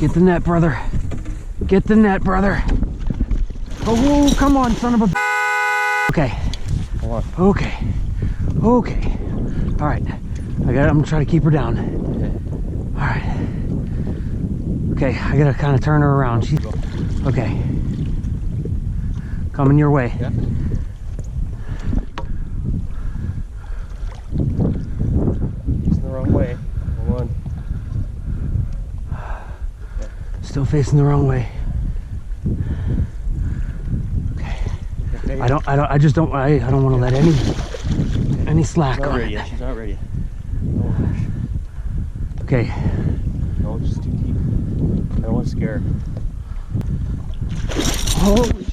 Get the net, brother. Get the net, brother. Oh, come on, son of a. Okay. Come on. Okay. Okay. All right. I'm gonna try to keep her down. All right. Okay, I gotta kind of turn her around. She's okay. Coming your way. Yeah. Facing the wrong way. Hold on. Still facing the wrong way. Okay. I don't want to let any slack She's not on ready it. yet. She's not ready. Oh, Okay. no, it's just too deep. I don't want to scare her. Holy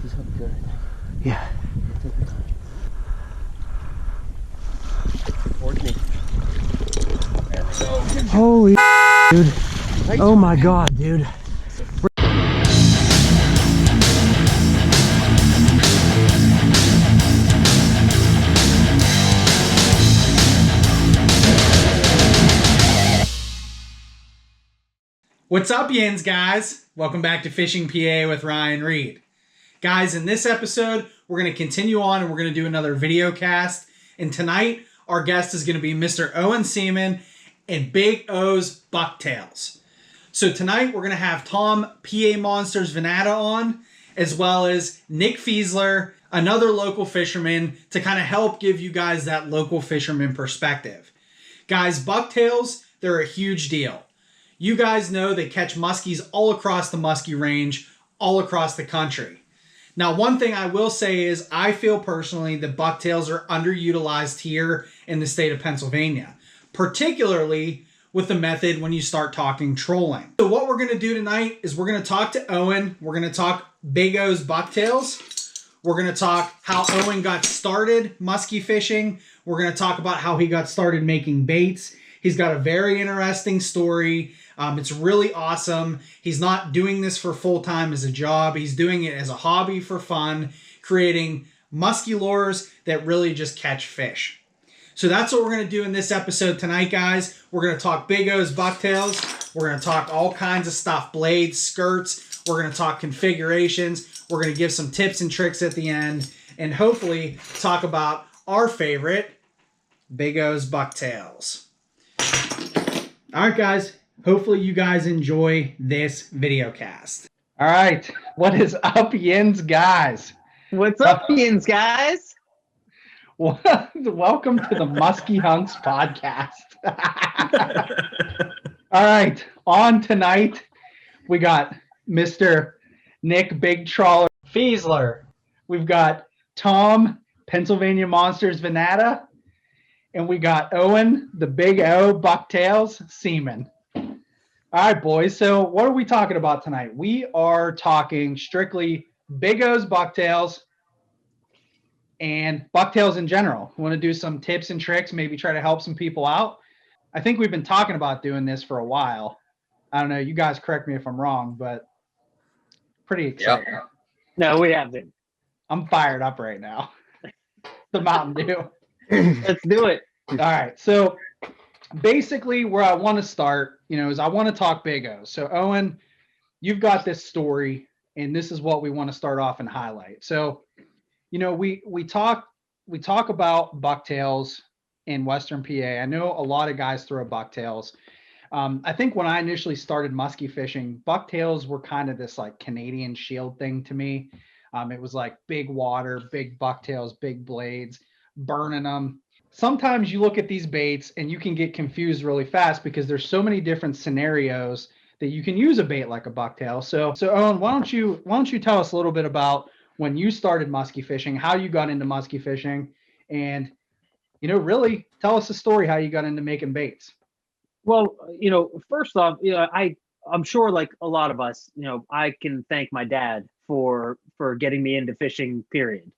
She's up good, I think. yeah. Take her time. Towards me. There we go. Holy dude. Nice Oh one. my God, dude. What's up, Yins, guys? Welcome back to Fishing PA with Ryan Reed. Guys, in this episode, we're going to continue on and we're going to do another video cast. And tonight, our guest is going to be Mr. Owen Seman and Big O's Bucktails. So tonight, we're going to have Tom PA Monsters Vanatta on, as well as Nick Fielser, another local fisherman, to kind of help give you guys that local fisherman perspective. Guys, Bucktails, they're a huge deal. You guys know they catch muskies all across the musky range, all across the country. Now, one thing I will say is I feel personally that bucktails are underutilized here in the state of Pennsylvania, particularly with the method when you start talking trolling. So what we're going to do tonight is we're going to talk to Owen. We're going to talk Big O's Bucktails. We're going to talk how Owen got started musky fishing. We're going to talk about how he got started making baits. He's got a very interesting story. It's really awesome. He's not doing this for full-time as a job. He's doing it as a hobby for fun, creating musky lures that really just catch fish. So that's what we're going to do in this episode tonight, guys. We're going to talk Big O's Bucktails. We're going to talk all kinds of stuff, blades, skirts. We're going to talk configurations. We're going to give some tips and tricks at the end, and hopefully talk about our favorite, Big O's Bucktails. All right, guys. Hopefully you guys enjoy this video cast. All right. What is up, Yins, guys? What's up, Yins, guys? Welcome to the Musky Hunks podcast. All right. On tonight, we got Mr. Nick Big Trawler Fielser. We've got Tom Pennsylvania Monsters Vanatta. And we got Owen, the Big O Bucktails Seman. All right, boys. So what are we talking about tonight? We are talking strictly Big O's Bucktails and Bucktails in general. We want to do some tips and tricks, maybe try to help some people out. I think we've been talking about doing this for a while. I don't know. You guys correct me if I'm wrong, but pretty excited. Yep. No, we haven't. I'm fired up right now. The Mountain Dew. Let's do it. All right. So basically where I want to start, is I want to talk Big O's. So Owen, you've got this story and this is what we want to start off and highlight. So, we talk about bucktails in Western PA. I know a lot of guys throw bucktails. I think when I initially started musky fishing, bucktails were kind of this like Canadian shield thing to me. It was like big water, big bucktails, big blades, burning them. Sometimes you look at these baits and you can get confused really fast because there's so many different scenarios that you can use a bait like a bucktail. So Owen, why don't you tell us a little bit about when you started musky fishing, how you got into musky fishing, and really tell us the story how you got into making baits. Well, first off, I'm sure like a lot of us, I can thank my dad for getting me into fishing, period.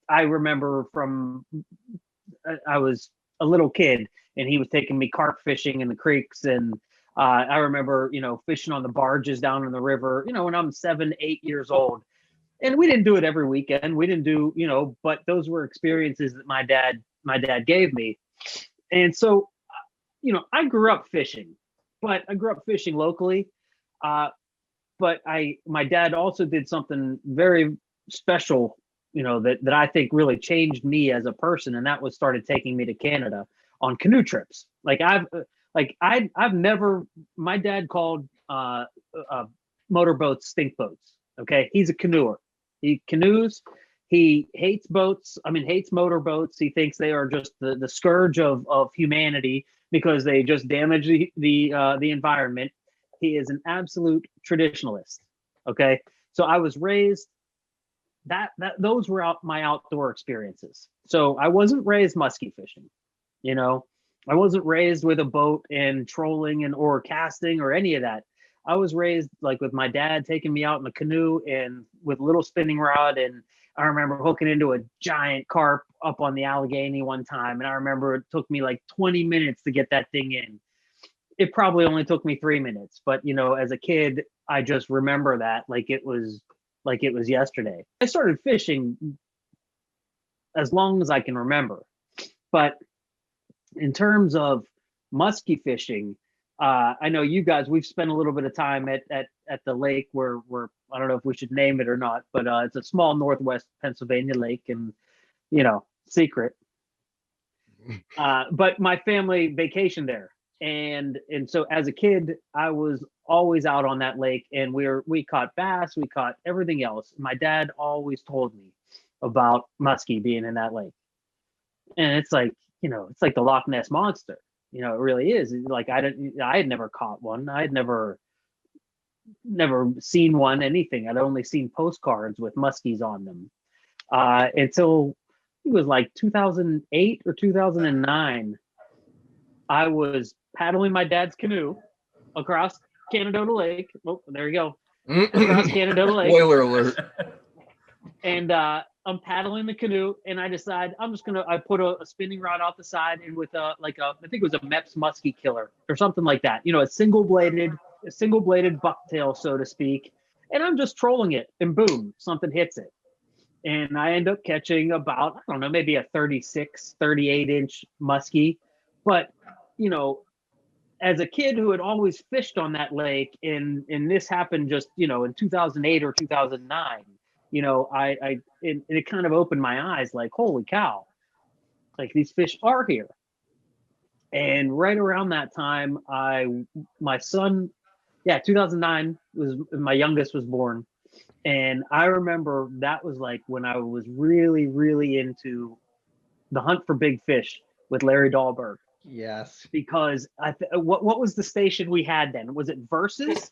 I remember from I was a little kid and he was taking me carp fishing in the creeks. And I remember, fishing on the barges down in the river, when I'm 7, 8 years old. And we didn't do it every weekend. We didn't do, but those were experiences that my dad gave me. And so I grew up fishing, but I grew up fishing locally. But my dad also did something very special, that I think really changed me as a person, and that was started taking me to Canada on canoe trips. I've never. My dad called motorboats stink boats. Okay, he's a canoeer. He canoes. He hates boats. I mean, hates motorboats. He thinks they are just the scourge of humanity because they just damage the environment. He is an absolute traditionalist. Okay, so I was raised that those were my outdoor experiences. So I wasn't raised musky fishing. I wasn't raised with a boat and trolling or casting or any of that. I was raised like with my dad taking me out in a canoe and with a little spinning rod. And I remember hooking into a giant carp up on the Allegheny one time. And I remember it took me like 20 minutes to get that thing in. It probably only took me 3 minutes, but as a kid, I just remember that like it was yesterday. I started fishing as long as I can remember. But in terms of musky fishing, I know you guys, we've spent a little bit of time at the lake where I don't know if we should name it or not, but it's a small Northwest Pennsylvania lake and, secret. But my family vacationed there. And so as a kid, I was always out on that lake, and we caught bass, we caught everything else. My dad always told me about muskie being in that lake. And it's like, it's like the Loch Ness monster. It really is. Like I had never caught one. I had never seen one, anything. I'd only seen postcards with muskies on them. Until it was like 2008 or 2009. I was paddling my dad's canoe across Canadota Lake. Oh, there you go. Across Canadota Lake. Spoiler alert. And I'm paddling the canoe, and I decide I put a spinning rod off the side, and with I think it was a Mepps Musky Killer or something like that. A single bladed bucktail, so to speak. And I'm just trolling it, and boom, something hits it. And I end up catching about, I don't know, maybe a 36, 38 inch muskie. But, as a kid who had always fished on that lake, and this happened just, in 2008 or 2009, it kind of opened my eyes like, holy cow, like these fish are here. And right around that time, my son, 2009 was my youngest was born. And I remember that was like when I was really, really into the hunt for big fish with Larry Dahlberg. Yes. Because what was the station we had then? Was it Versus?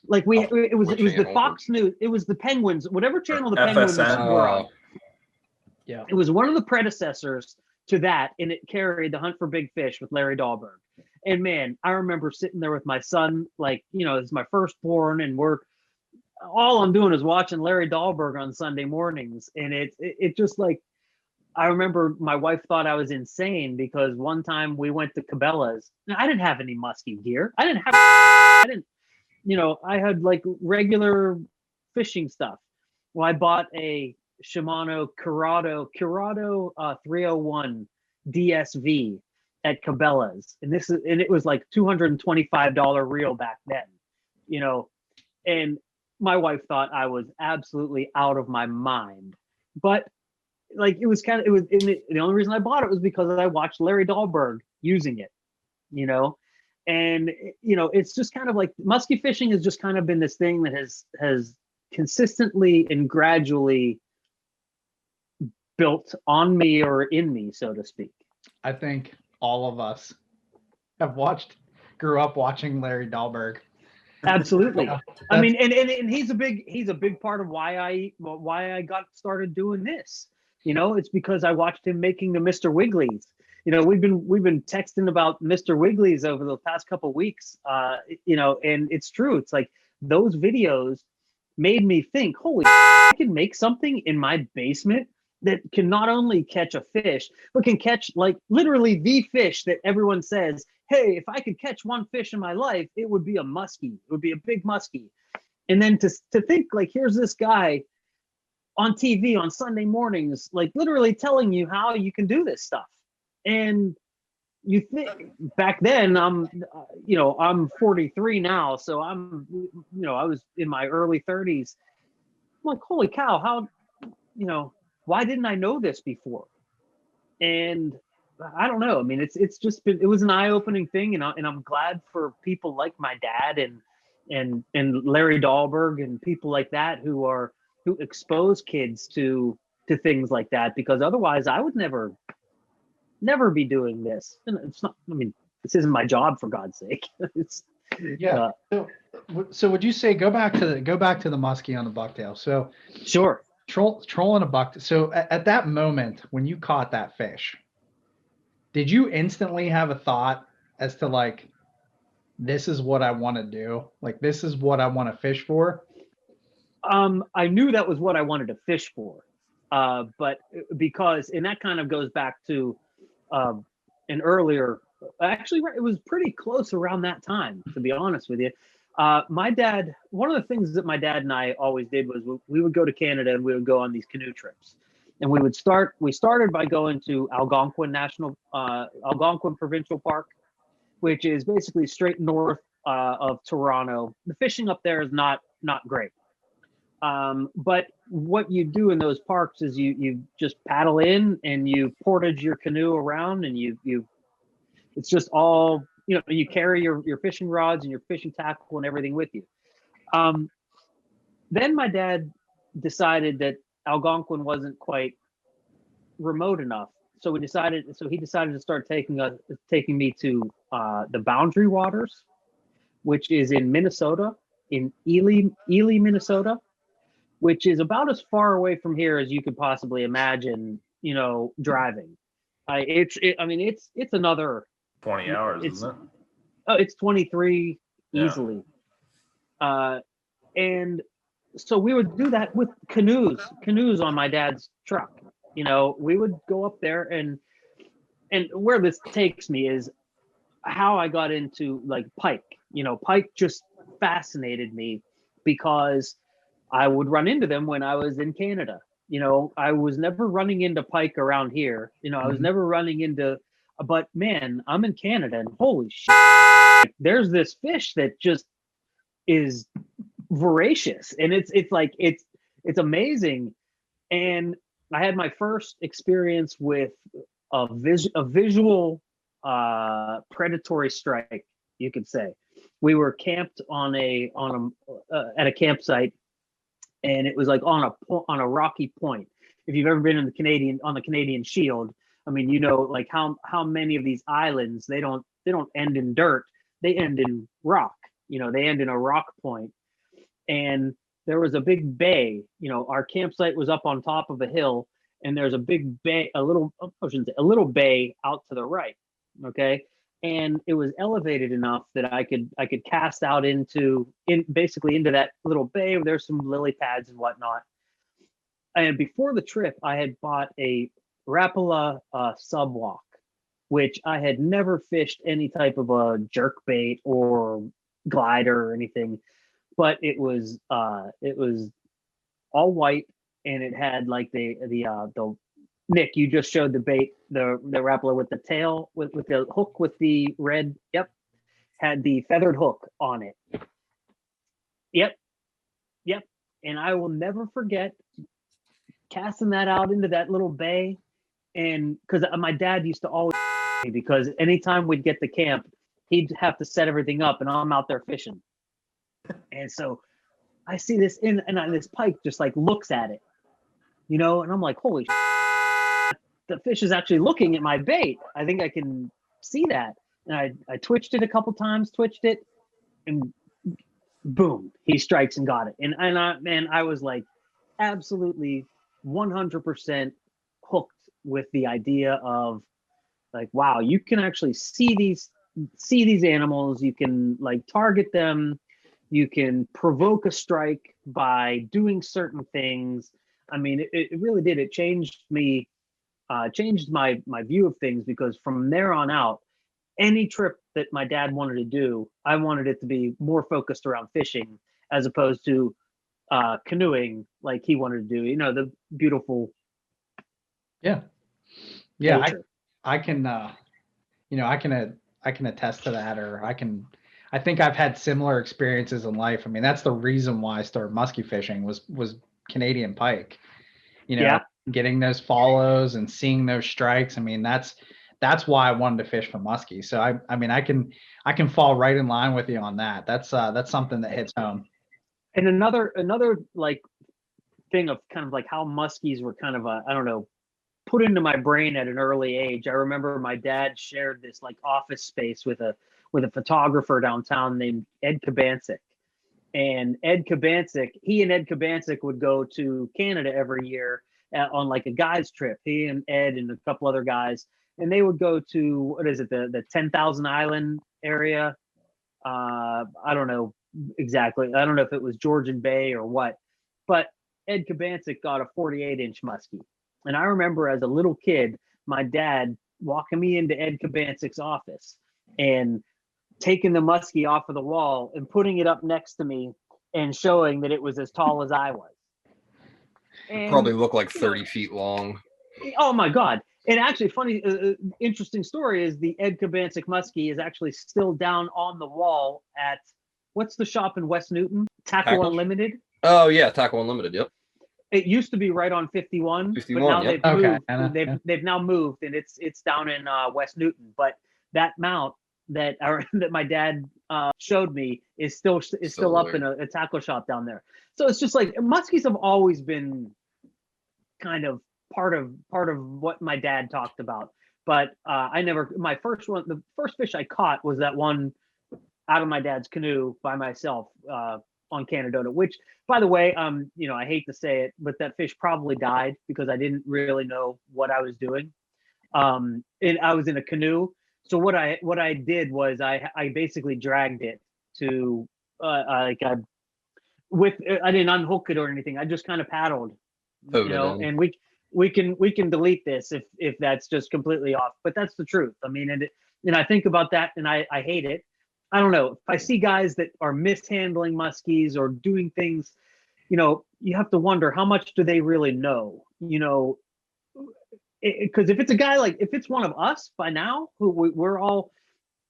Like it was the Fox News. It was the Penguins, whatever channel the Penguins were on. Yeah. It was one of the predecessors to that, and it carried the Hunt for Big Fish with Larry Dahlberg. And man, I remember sitting there with my son, like, it's my firstborn, and all I'm doing is watching Larry Dahlberg on Sunday mornings. And it just like, I remember my wife thought I was insane because one time we went to Cabela's. Now, I didn't have any musky gear. I had like regular fishing stuff. Well, I bought a Shimano Curado 301 DSV at Cabela's. And it was like $225 reel back then, and my wife thought I was absolutely out of my mind. But like the only reason I bought it was because I watched Larry Dahlberg using it, and it's just kind of like musky fishing has just kind of been this thing that has consistently and gradually built on me or in me, so to speak. I think all of us grew up watching Larry Dahlberg. Absolutely. I mean, and he's a big part of why I got started doing this. It's because I watched him making the Mr. Wigglies. We've been texting about Mr. Wigglies over the past couple of weeks. And it's true. It's like those videos made me think, holy, I can make something in my basement that can not only catch a fish, but can catch like literally the fish that everyone says, hey, if I could catch one fish in my life, it would be a muskie. It would be a big muskie. And then to think like, here's this guy on TV on Sunday mornings, like literally telling you how you can do this stuff. And you think back then, I'm 43 now, so I was in my early 30s. I'm like, holy cow, why didn't I know this before? And I don't know. I mean, it's just been, it was an eye-opening thing, and I'm glad for people like my dad and Larry Dahlberg and people like that who expose kids to things like that, because otherwise I would never be doing this. And it's not, I mean, this isn't my job, for God's sake. It's Yeah. So would you say go back to the muskie on the bucktail? So sure. Trolling a buck. So at that moment when you caught that fish, did you instantly have a thought as to like, this is what I want to do? Like, this is what I want to fish for? I knew that was what I wanted to fish for. But because, and that kind of goes back to an earlier, actually, it was pretty close around that time, to be honest with you. My dad, one of the things that my dad and I always did was we would go to Canada and we would go on these canoe trips. And we started by going to Algonquin Algonquin Provincial Park, which is basically straight north of Toronto. The fishing up there is not great. But what you do in those parks is you just paddle in and you portage your canoe around, and you it's just all, you carry your fishing rods and your fishing tackle and everything with you. Then my dad decided that Algonquin wasn't quite remote enough. So he decided to start taking me to the Boundary Waters, which is in Minnesota, in Ely, Minnesota, which is about as far away from here as you could possibly imagine, driving. It's another 20 hours, isn't it? Oh, it's 23 Yeah. easily. And so we would do that with canoes on my dad's truck. We would go up there, and where this takes me is how I got into like pike. Pike just fascinated me because I would run into them when I was in Canada. I was never running into pike around here. I was never running into, but man, I'm in Canada and holy shit, there's this fish that just is voracious, and it's amazing. And I had my first experience with a visual predatory strike, you could say. We were camped at a campsite, and it was like on a rocky point. If you've ever been on the Canadian Shield, I mean, like how many of these islands, they don't end in dirt, they end in rock. They end in a rock point. And there was a big bay. Our campsite was up on top of a hill, and there's a big bay, a little bay out to the right. Okay. And it was elevated enough that I could cast out basically into that little bay where there's some lily pads and whatnot. And before the trip, I had bought a Rapala subwalk, which I had never fished any type of a jerk bait or glider or anything, but it was all white, and it had like the Nick, you just showed the bait, the Rapala with the tail, with the hook with the red, yep, had the feathered hook on it. Yep. And I will never forget casting that out into that little bay. And because my dad used to always, because anytime we'd get to camp, he'd have to set everything up, and I'm out there fishing. And so I see this and this pike just like looks at it, and I'm like, holy shit, the fish is actually looking at my bait. I think I can see that. And I twitched it a couple times, and boom, he strikes and got it. And I was like absolutely 100% hooked with the idea of like, wow, you can actually see these animals, you can like target them, you can provoke a strike by doing certain things. I mean, it really did. It changed me, changed my view of things, because from there on out, any trip that my dad wanted to do, I wanted it to be more focused around fishing as opposed to canoeing like he wanted to do. The beautiful Yeah. nature. I can I can attest to that, or I think I've had similar experiences in life. I mean, that's the reason why I started musky fishing was Canadian pike. Yeah. Getting those follows and seeing those strikes. I mean, that's why I wanted to fish for muskie. So I mean, I can fall right in line with you on that. That's something that hits home. And another like thing of kind of like how muskies were kind of I don't know, put into my brain at an early age. I remember my dad shared this like office space with a photographer downtown named Ed Kabancic. And Ed Kabancic would go to Canada every year on like a guys trip. He and Ed and a couple other guys, and they would go to, what is it, the 10,000 Island area. I don't know exactly. I don't know if it was Georgian Bay or what, but Ed Kabancic got a 48-inch muskie. And I remember as a little kid, my dad walking me into Ed Kabancic's office and taking the muskie off of the wall and putting it up next to me and showing that it was as tall as I was. And, Probably look like 30 feet long. Oh my God. And actually funny, interesting story is the Ed Kabancic muskie is actually still down on the wall at, what's the shop in West Newton? Tackle Unlimited. Oh yeah, Tackle Unlimited. Yep. It used to be right on 51, but now yep. they've now moved, and it's down in West Newton. But that mount that my dad showed me is still up in a tackle shop down there. So it's just like muskies have always been kind of part of what my dad talked about. But the first fish I caught was that one out of my dad's canoe by myself on Canadota, which, by the way, I hate to say it, but that fish probably died because I didn't really know what I was doing. And I was in a canoe. So what I did was I basically dragged it to I didn't unhook it or anything. I just kind of paddled, and we can delete this if that's just completely off, but that's the truth. I mean, and I think about that and I hate it. I don't know. If I see guys that are mishandling muskies or doing things, you have to wonder how much do they really know, because if it's a guy if it's one of us by now, who we're all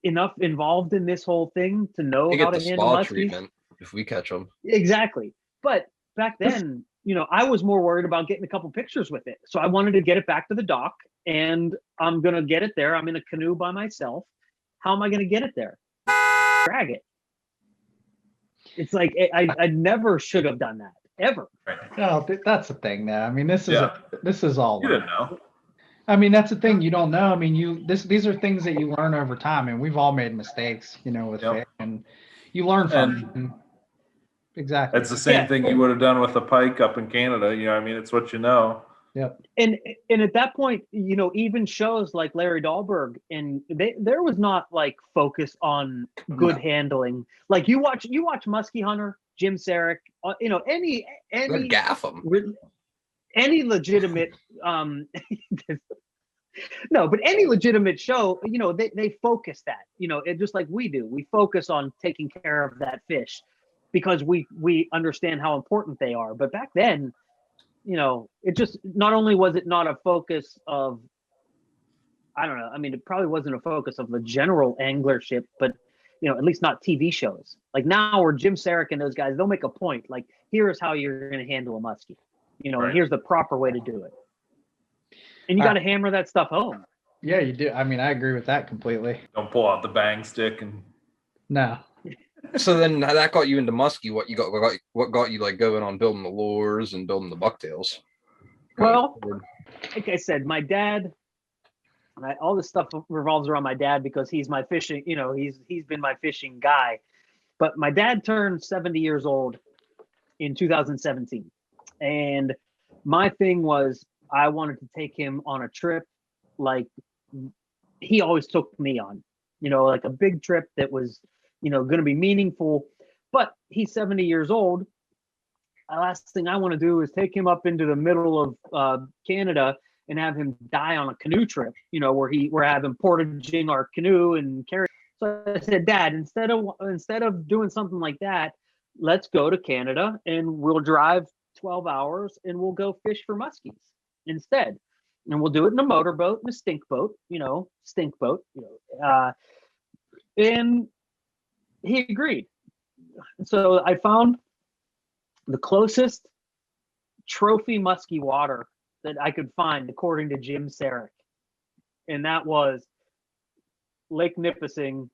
enough involved in this whole thing to know how to handle muskies. Treatment if we catch them. Exactly. But back then, I was more worried about getting a couple pictures with it. So I wanted to get it back to the dock, and I'm going to get it there. I'm in a canoe by myself. How am I going to get it there? Drag it. It's like I never should have done that ever. No, that's the thing now. I mean, this is all. You didn't know. I mean, that's the thing. You don't know. I mean, these are things that you learn over time, and we've all made mistakes, with fish, and you learn from them. Exactly. It's the same thing you would have done with a pike up in Canada. I mean, it's what you know. Yep. And at that point, even shows like Larry Dahlberg, and there was not like focus on good handling. Like you watch Musky Hunter, Jim Sarek, any gaff them. Any legitimate no, but any legitimate show, they focus that, it just like we do. We focus on taking care of that fish because we understand how important they are. But back then, it just, not only was it not a focus of, I don't know, I mean, it probably wasn't a focus of the general anglership, but, at least not TV shows. Like now where Jim Sarek and those guys, they'll make a point. Like, here's how you're going to handle a muskie, Right. And here's the proper way to do it. And you got to hammer that stuff home. Yeah, you do. I mean, I agree with that completely. Don't pull out the bang stick and. No. So then that got you into muskie. What got you like going on building the lures and building the bucktails? Well, like I said, my dad, all this stuff revolves around my dad because he's my fishing, he's been my fishing guy. But my dad turned 70 years old in 2017. And my thing was I wanted to take him on a trip like he always took me on, like a big trip that was, going to be meaningful. But he's 70 years old. The last thing I want to do is take him up into the middle of Canada and have him die on a canoe trip, where we're having portaging our canoe and carry. So I said, Dad, instead of doing something like that, let's go to Canada and we'll drive 12 hours and we'll go fish for muskies instead. and we'll do it in a motorboat, in a stink boat, and he agreed. So I found the closest trophy musky water that I could find, according to Jim Sarek, and that was Lake Nipissing,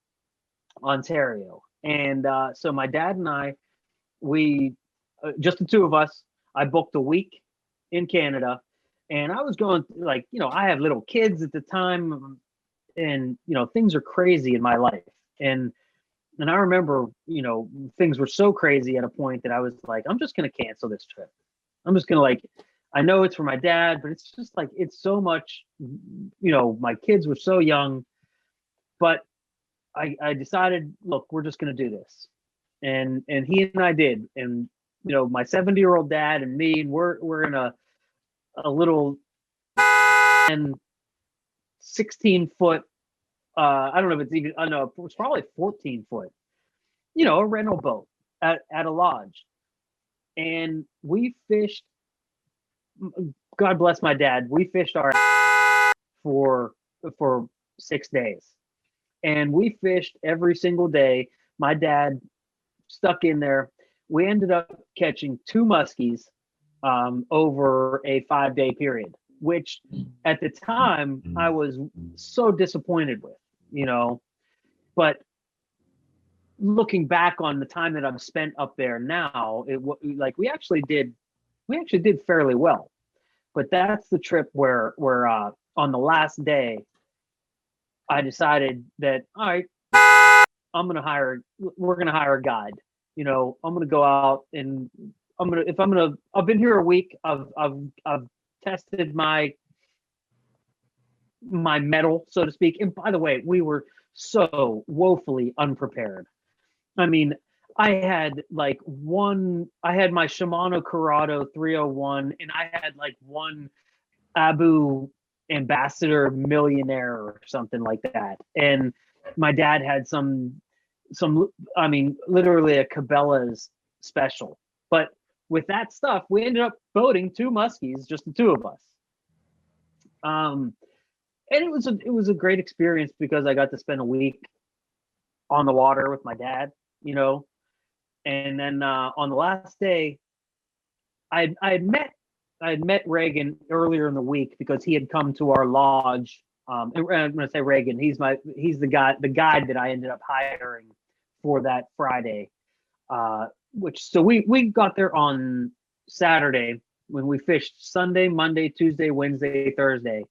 Ontario. And so my dad and I, we just the two of us. I booked a week in Canada, and I was going I have little kids at the time, and things are crazy in my life, and I remember things were so crazy at a point that I was like, I'm just gonna cancel this trip. I'm just gonna I know it's for my dad, but it's just it's so much, my kids were so young, but I decided, look, we're just gonna do this, and he and I did, and my 70-year-old dad and me, and we're in a little and 16-foot, I don't know if it's even, I know it's probably 14-foot, a rental boat at a lodge, and we fished. God bless my dad. We fished our for 6 days, and we fished every single day. My dad stuck in there. We ended up catching 2 muskies over a 5-day period, which at the time I was so disappointed with, but looking back on the time that I've spent up there now, we actually did fairly well. But that's the trip where on the last day, I decided that, all right, we're gonna hire a guide. I'm gonna go out, and I've been here a week. I've tested my mettle, so to speak. And by the way, we were so woefully unprepared. I mean, I had my Shimano Corrado 301, and I had one Abu Ambassador Millionaire or something like that. And my dad had some, literally a Cabela's special. But with that stuff, we ended up boating 2 muskies, just the 2 of us. And it was a great experience because I got to spend a week on the water with my dad, And then on the last day, I had met Reagan earlier in the week because he had come to our lodge. And I'm going to say Reagan. He's the guide that I ended up hiring for that Friday. So we got there on Saturday when we fished Sunday, Monday, Tuesday, Wednesday, Thursday,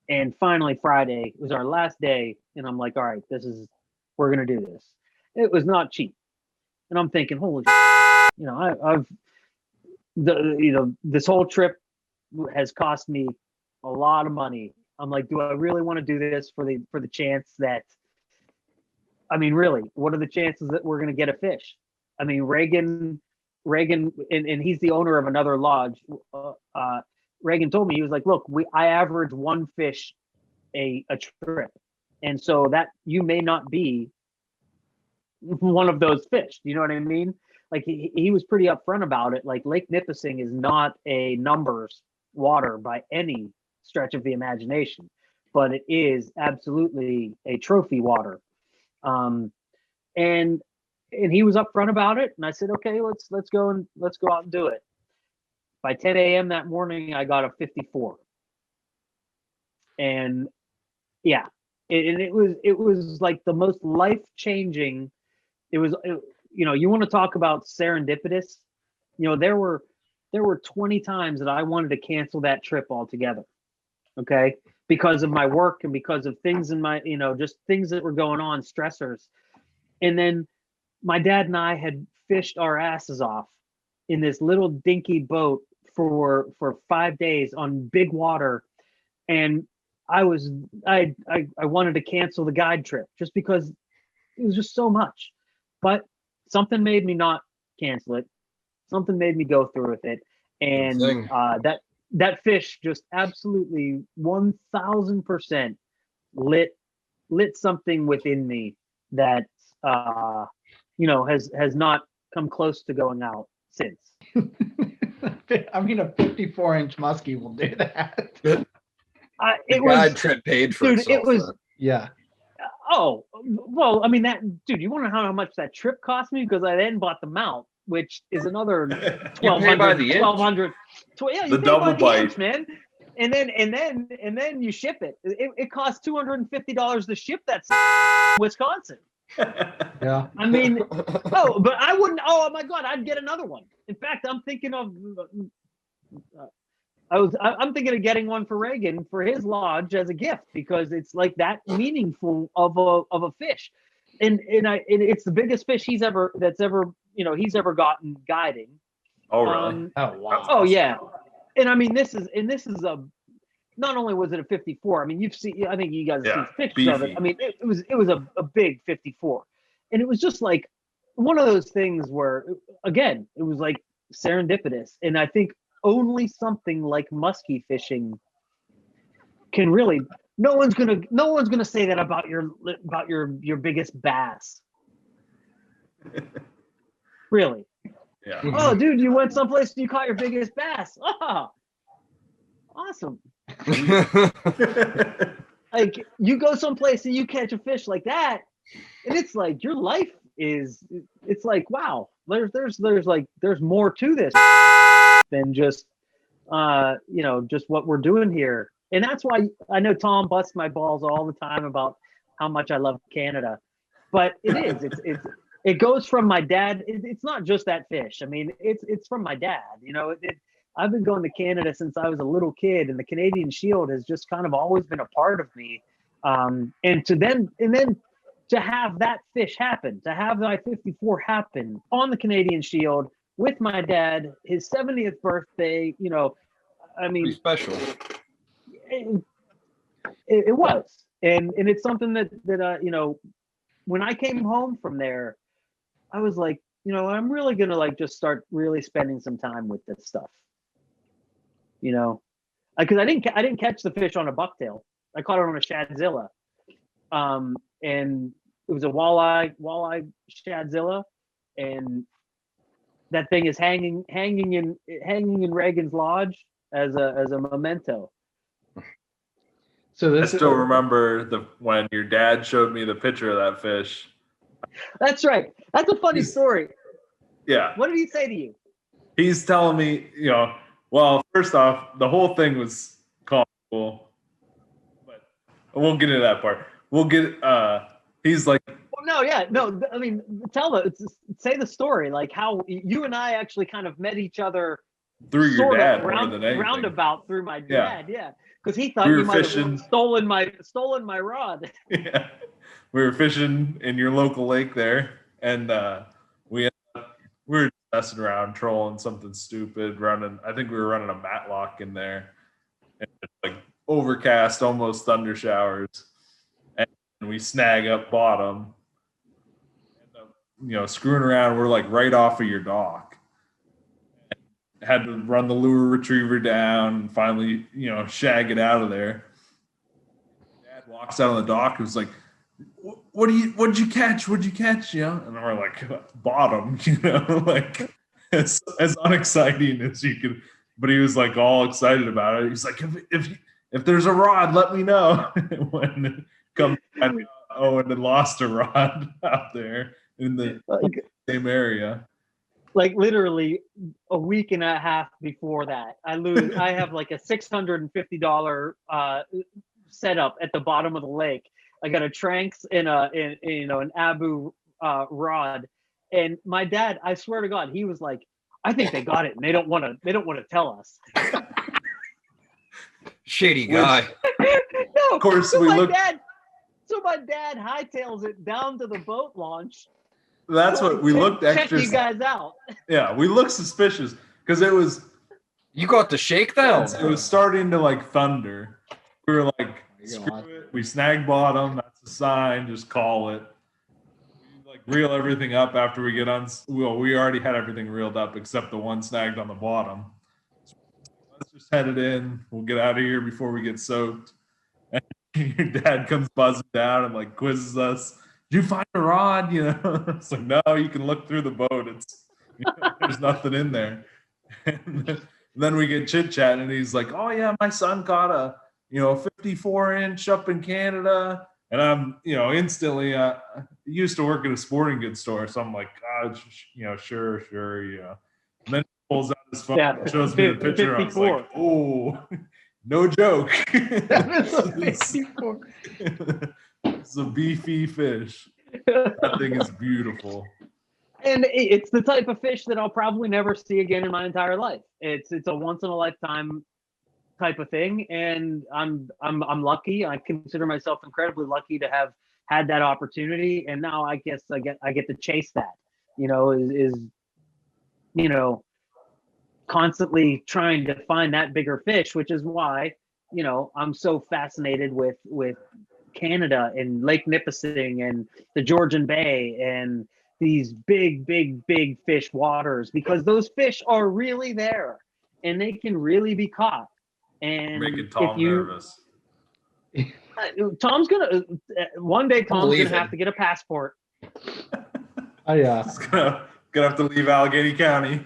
and finally Friday was our last day. And I'm like, all right, we're going to do this. It was not cheap. And I'm thinking, holy, this whole trip has cost me a lot of money. I'm like, do I really want to do this for the chance that, really, what are the chances that we're going to get a fish? Reagan, and he's the owner of another lodge. Reagan told me, he was like, look, I average 1 fish a trip. And so that you may not be one of those fish. You know what I mean? He was pretty upfront about it. Lake Nipissing is not a numbers water by any stretch of the imagination, but it is absolutely a trophy water. And he was upfront about it, and I said, okay, let's go out and do it. By 10 a.m. that morning, I got a 54, and yeah, it was like the most life-changing. It was, you want to talk about serendipitous? There were 20 times that I wanted to cancel that trip altogether. Okay, because of my work and because of things in my, just things that were going on, stressors. And then my dad and I had fished our asses off in this little dinky boat for 5 days on big water, and I wanted to cancel the guide trip just because it was just so much. But something made me not cancel it. Something made me go through with it, and that fish just absolutely 1000% lit something within me that has not come close to going out since. A 54-inch muskie will do that. The It was, guide trip paid for dude, itself. it was, then. Yeah. oh, well, I mean, dude, you want to know how much that trip cost me? Because I then bought the mount, which is another You pay by the inch. 1200. Yeah, you The pay by double the bite. inch, man. And then you ship it. It costs $250 to ship that Wisconsin. Yeah. I mean, oh, but I wouldn't. Oh my God, I'd get another one. In fact, I'm thinking of. I'm thinking of getting one for Reagan for his lodge as a gift because it's like that meaningful of a fish, and it's the biggest fish he's ever gotten guiding. Oh, really? Oh wow. Oh yeah, and I mean this is a. Not only was it a 54, I mean you've seen. I think you guys have seen pictures of it. beefy. I mean it was a big 54, and it was just like one of those things where again it was like serendipitous, and I think only something like musky fishing can really. No one's gonna say that about your biggest bass. Really? Yeah. Oh, dude, you went someplace and you caught your biggest bass. Oh, awesome. Like you go someplace and you catch a fish like that, and it's like your life is. It's like wow, there's more to this than just just what we're doing here. And that's why I know Tom busts my balls all the time about how much I love Canada, but it goes from my dad. It's not just that fish. I mean, it's from my dad. I've been going to Canada since I was a little kid, and the Canadian Shield has just kind of always been a part of me. And then to have that fish happen, to have my 54 happen on the Canadian Shield with my dad, his 70th birthday, I mean, Pretty special. It was, and it's something that when I came home from there, I was like, I'm really gonna like just start really spending some time with this stuff, because I didn't catch the fish on a bucktail. I caught it on a shadzilla, and it was a walleye shadzilla, and that thing is hanging in Reagan's lodge as a memento. So I this still remember when your dad showed me the picture of that fish. That's right. That's a funny story. Yeah. What did he say to you? He's telling me, well, first off, the whole thing was comical, but we'll get into that part. We'll get, he's like, well, no, yeah, no, I mean, say the story, like how you and I actually kind of met each other through your dad more round, than anything. roundabout through my dad, yeah. Because he thought We were you might fishing. have stolen my rod. Yeah. We were fishing in your local lake there, and we were messing around, trolling something stupid, I think we were running a matlock in there, and it's like overcast, almost thunder showers, and we snag up bottom, end up, screwing around. We're like right off of your dock. Had to run the lure retriever down and finally, shag it out of there. Dad walks out on the dock and was like, what'd you catch? What'd you catch? And we're like, bottom, like as unexciting as you could, but he was like all excited about it. He's like, if there's a rod, let me know. When it comes, Owen had lost a rod out there in the same area. Like literally a week and a half before that, I have like a $650 setup at the bottom of the lake. I got a Tranks and an Abu rod, and my dad, I swear to God, he was like, I think they got it and they don't want to tell us. Shady guy. No, of course, so my dad hightails it down to the boat launch. That's what we looked extra. Check you guys out. Yeah, we looked suspicious because it was. You got the shakedown. It was starting to like thunder. We were like, screw it. We snagged bottom. That's a sign. Just call it. We like reel everything up after we get on. Well, we already had everything reeled up except the one snagged on the bottom. So let's just head it in. We'll get out of here before we get soaked. And your dad comes buzzing down and like quizzes us. Did you find a rod? It's like, no, you can look through the boat. It's there's nothing in there. And then we get chit chatting, and he's like, oh yeah, my son caught a 54-inch up in Canada. And I'm, instantly used to work at a sporting goods store. So I'm like, sure. And then he pulls out his phone and shows me the picture. I was like, oh, no joke. That is a 54. It's a beefy fish. That thing is beautiful. And it's the type of fish that I'll probably never see again in my entire life. It's a once in a lifetime type of thing, and I'm lucky. I consider myself incredibly lucky to have had that opportunity, and now I guess I get to chase that. Is constantly trying to find that bigger fish, which is why I'm so fascinated with Canada and Lake Nipissing and the Georgian Bay and these big fish waters, because those fish are really there and they can really be caught. And making Tom nervous. Tom's gonna one day. Tom's gonna have to get a passport. Oh yeah, He's gonna have to leave Allegheny County.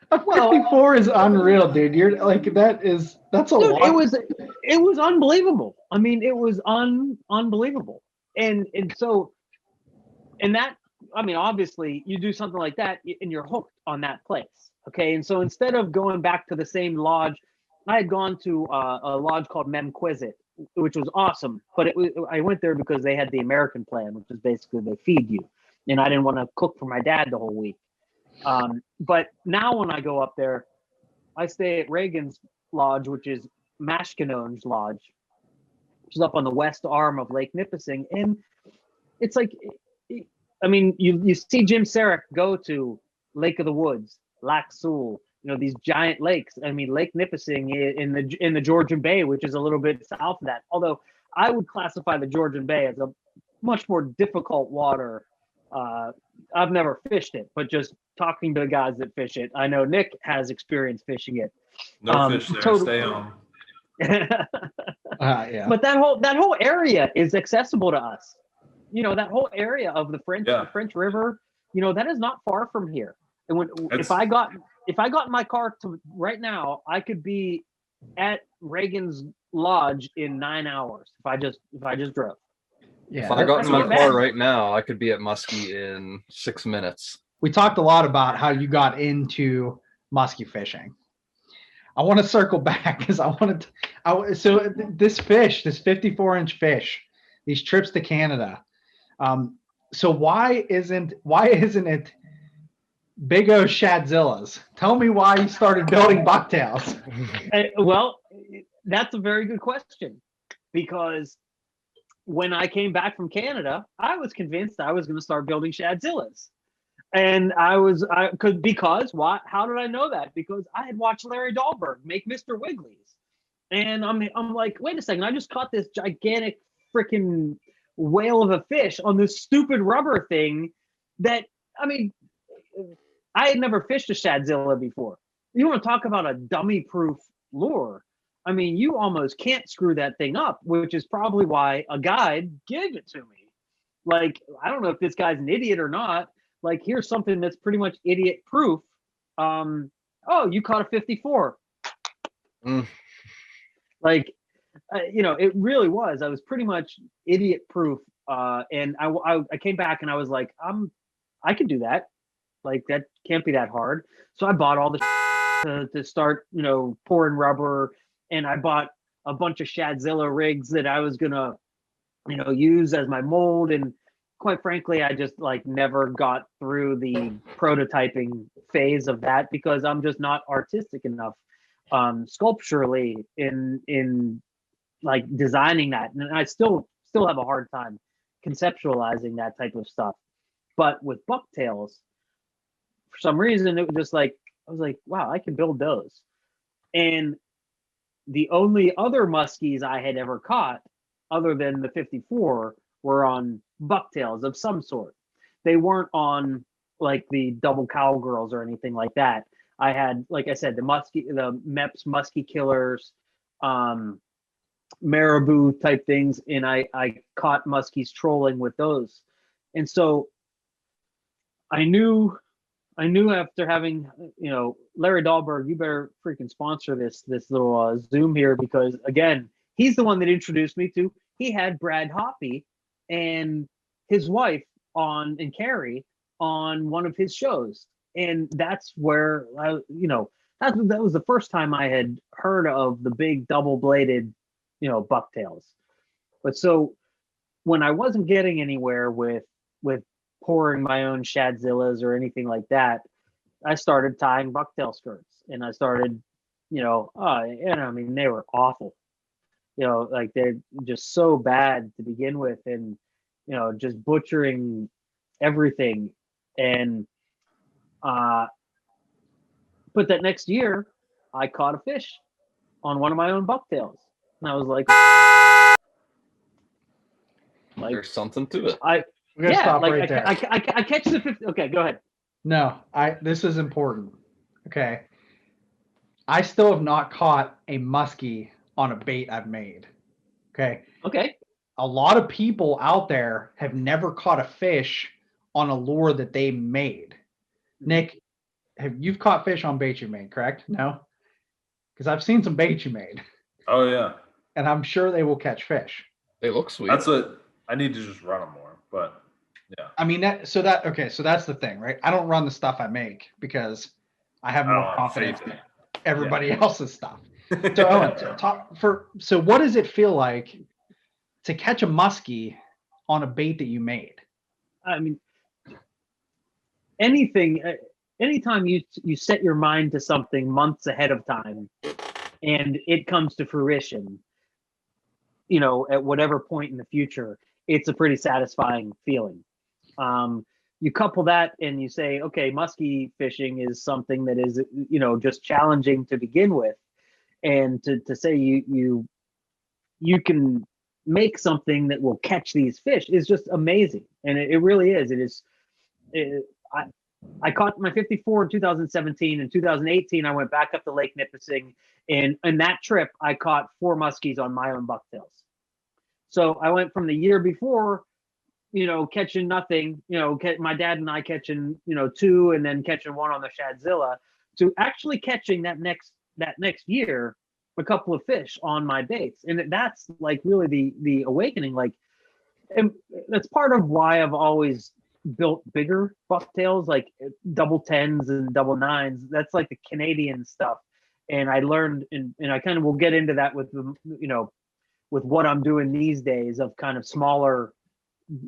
A 54 is unreal, dude. You're like that's a lot. It was unbelievable. I mean, it was unbelievable. And that, I mean, obviously you do something like that and you're hooked on that place. Okay. And so instead of going back to the same lodge, I had gone to a lodge called Memquissit, which was awesome. But I went there because they had the American plan, which is basically they feed you. And I didn't want to cook for my dad the whole week. But now when I go up there, I stay at Reagan's Lodge, which is Mashkinon's Lodge, which is up on the west arm of Lake Nipissing. And it's like, I mean, you see Jim Sarek go to Lake of the Woods, Lac Seul, these giant lakes. I mean, Lake Nipissing in the Georgian Bay, which is a little bit south of that. Although I would classify the Georgian Bay as a much more difficult water. I've never fished it, but just talking to the guys that fish it, I know Nick has experience fishing it. No fish there. Stay home. Yeah. But that whole area is accessible to us. That whole area of the French River, that is not far from here. And if I got in my car to right now, I could be at Reagan's Lodge in 9 hours if I just drove. Yeah. If I got in my not car bad. right now, I could be at Musky in 6 minutes. We talked a lot about how you got into musky fishing. I want to circle back because so this 54-inch fish, these trips to Canada. So why isn't it Big O Shadzillas? Tell me why you started building Bucktails. Well, that's a very good question, because when I came back from Canada, I was convinced I was going to start building Shadzillas. And because why? How did I know that? Because I had watched Larry Dahlberg make Mr. Wigglies. And I'm like, wait a second, I just caught this gigantic freaking whale of a fish on this stupid rubber thing that, I mean, I had never fished a Shadzilla before. You want to talk about a dummy-proof lure. I mean, you almost can't screw that thing up, which is probably why a guide gave it to me. Like, I don't know if this guy's an idiot or not. Like, here's something that's pretty much idiot-proof. Oh, you caught a 54. Like, it really was. I was pretty much idiot-proof. And I came back and I was like, I could do that. Like, that can't be that hard. So I bought all the to start, pouring rubber. And I bought a bunch of Shadzilla rigs that I was going to, use as my mold. And quite frankly, I just never got through the prototyping phase of that because I'm just not artistic enough sculpturally in designing that. And I still have a hard time conceptualizing that type of stuff. But with Bucktails, for some reason, it was just I was like, wow, I can build those. And the only other muskies I had ever caught, other than the 54, were on Bucktails of some sort. They weren't on the double cowgirls or anything like that. I had, like I said, the Mepps musky killers, marabou type things, and I caught muskies trolling with those. And so I knew after having, Larry Dahlberg, you better freaking sponsor this little Zoom here, because again, he's the one that introduced me to. He had Brad Hoppy and his wife on, and Carrie on one of his shows, and that's where that was the first time I had heard of the big double-bladed, bucktails. But so when I wasn't getting anywhere with pouring my own shadzillas or anything like that, I started tying bucktail skirts, and I started, I mean, they were awful. Like they're just so bad to begin with, and just butchering everything. And but that next year I caught a fish on one of my own bucktails, and I was like There's something to it. We're gonna stop right there. I catch the 50. Okay, go ahead. No, this is important. Okay. I still have not caught a muskie on a bait I've made. Okay. Okay. A lot of people out there have never caught a fish on a lure that they made. Nick, you've caught fish on bait you made, correct? No? Because I've seen some bait you made. Oh yeah. And I'm sure they will catch fish. They look sweet. That's what I need to just run them more, but yeah. I mean so that's the thing, right? I don't run the stuff I make because I have more confidence in everybody else's stuff. So Owen, so what does it feel like to catch a muskie on a bait that you made? I mean, anytime you set your mind to something months ahead of time and it comes to fruition, at whatever point in the future, it's a pretty satisfying feeling. You couple that and you say, okay, muskie fishing is something that is, just challenging to begin with. And to say you can make something that will catch these fish is just amazing. And it really is. It is. I caught my 54 in 2017. In 2018, I went back up to Lake Nipissing, and in that trip, I caught 4 muskies on my own bucktails. So I went from the year before, catching nothing, my dad and I catching, 2 and then catching 1 on the Shadzilla, to actually catching that next year a couple of fish on my baits. And that's like really the awakening. Like, and that's part of why I've always built bigger bucktails, like double 10s and double 9s. That's like the Canadian stuff. And I learned, and I kind of will get into that with the, with what I'm doing these days of kind of smaller,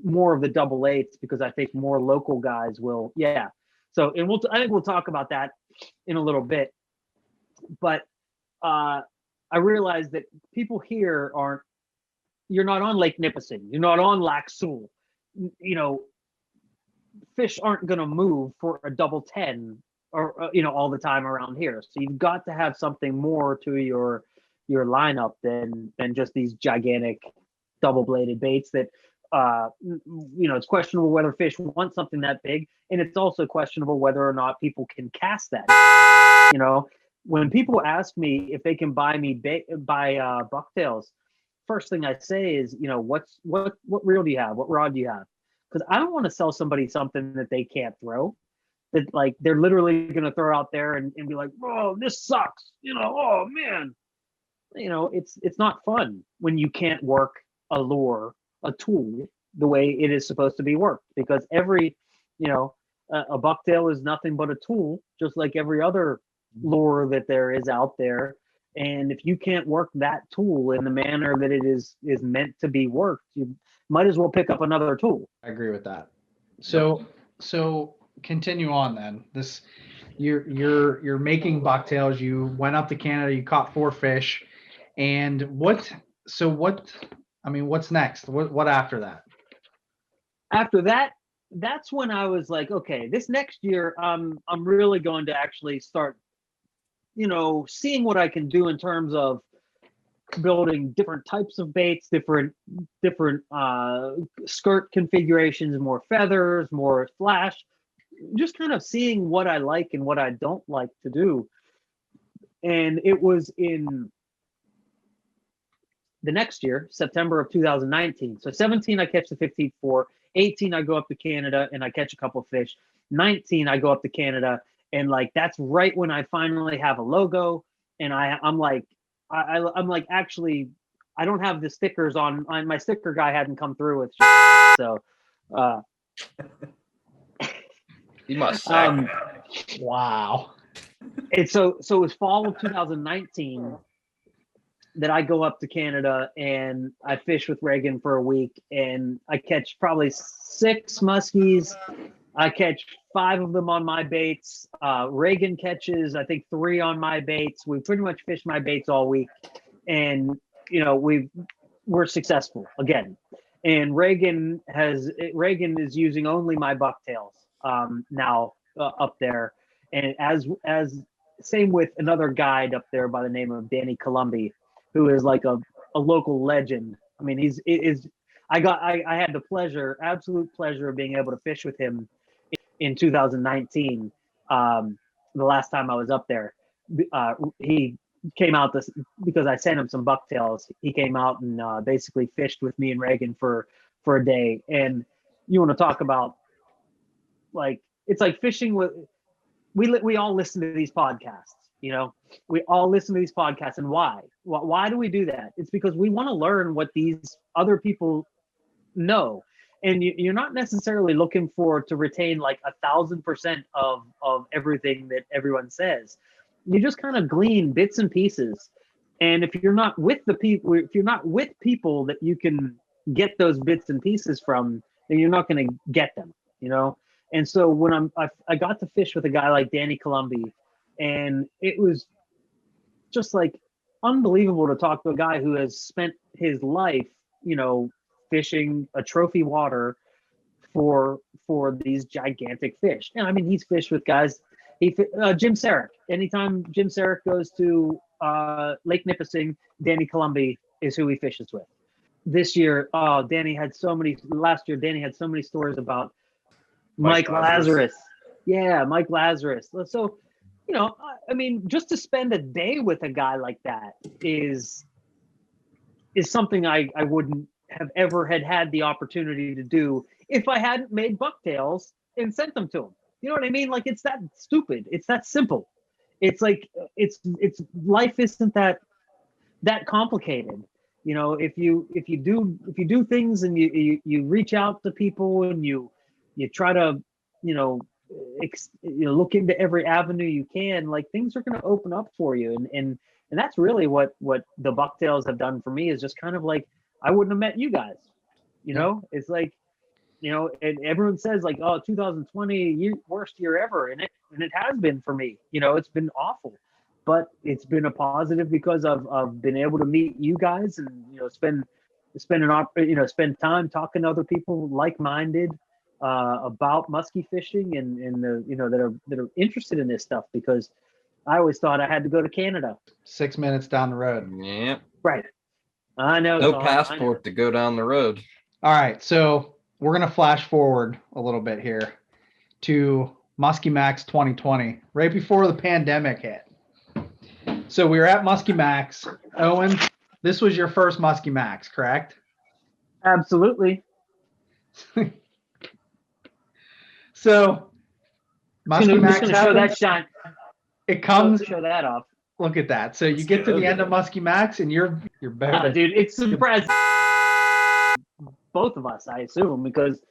more of the double 8s, because I think more local guys will. Yeah. So, and I think we'll talk about that in a little bit. But I realized that people here you're not on Lake Nipissing, you're not on Lac Seul. Fish aren't going to move for a double 10 or, all the time around here. So you've got to have something more to your lineup than just these gigantic double-bladed baits that, it's questionable whether fish want something that big. And it's also questionable whether or not people can cast that. When people ask me if they can buy bucktails, first thing I say is, what reel do you have? What rod do you have? Because I don't want to sell somebody something that they can't throw, that like they're literally going to throw out there and be like, oh, this sucks. Oh man, it's not fun when you can't work a lure, a tool, the way it is supposed to be worked, because every, a bucktail is nothing but a tool, just like every other lure that there is out there. And if you can't work that tool in the manner that it is meant to be worked, you might as well pick up another tool. I agree with that. So continue on then. This, you're making bucktails. You went up to Canada. You caught 4 fish, and what's next? What after that? After that, that's when I was like, okay, this next year, I'm really going to actually start, seeing what I can do in terms of building different types of baits, different skirt configurations, more feathers, more flash, just kind of seeing what I like and what I don't like to do. And it was in the next year, September of 2019. So 17, I catch the 15-4. 18, I go up to Canada and I catch a couple of fish. 19, I go up to Canada, and like that's right when I finally have a logo, and I'm like actually I don't have the stickers on my sticker guy hadn't come through with so You must say. Wow. And so it was fall of 2019 that I go up to Canada and I fish with Reagan for a week, and I catch probably 6 muskies. I catch 5 of them on my baits. Reagan catches, I think, 3 on my baits. We pretty much fish my baits all week, and we're successful again. And Reagan is using only my bucktails now up there, and as same with another guide up there by the name of Danny Columbi, who is like a local legend. I mean, I had the absolute pleasure of being able to fish with him in 2019. The last time I was up there, he came out because I sent him some bucktails. He came out and basically fished with me and Reagan for a day. And you want to talk about, like, it's like fishing with, we all listen to these podcasts, we all listen to these podcasts. And why do we do that? It's because we want to learn what these other people know. And you're not necessarily looking to retain like 1,000% of everything that everyone says. You just kind of glean bits and pieces. And if you're not with people that you can get those bits and pieces from, then you're not going to get them, And so when I got to fish with a guy like Danny Columbi, and it was just like unbelievable to talk to a guy who has spent his life, fishing a trophy water for these gigantic fish. And I mean, he's fished with guys. Jim Sarek. Anytime Jim Sarek goes to Lake Nipissing, Danny Columbi is who he fishes with. This year, Danny had so many stories about Mike Lazarus. Yeah, Mike Lazarus. So, I mean, just to spend a day with a guy like that is something I wouldn't have ever had the opportunity to do if I hadn't made bucktails and sent them to him. You know what I mean? Like, it's that stupid. It's that simple. It's like, it's life isn't that complicated. If you do things and you reach out to people and you try to, look into every avenue you can, like, things are going to open up for you. And that's really what the Bucktails have done for me, is just kind of like, I wouldn't have met you guys, It's like, and everyone says like, oh, 2020 worst year ever. And it has been for me, it's been awful, but it's been a positive because I've been able to meet you guys and, spend time talking to other people like-minded about musky fishing and that are interested in this stuff, because I always thought I had to go to Canada. 6 minutes down the road. Yeah. Right. I know. No passport to go down the road. All right. So we're going to flash forward a little bit here to Musky Max 2020, right before the pandemic hit. So we were at Musky Max. Owen, this was your first Musky Max, correct? Absolutely. So Musky Max happens, show that shine. It comes. Show that off. Look at that. So you get to the end of Musky Max and you're better. Dude, it's surprising both of us, I assume, because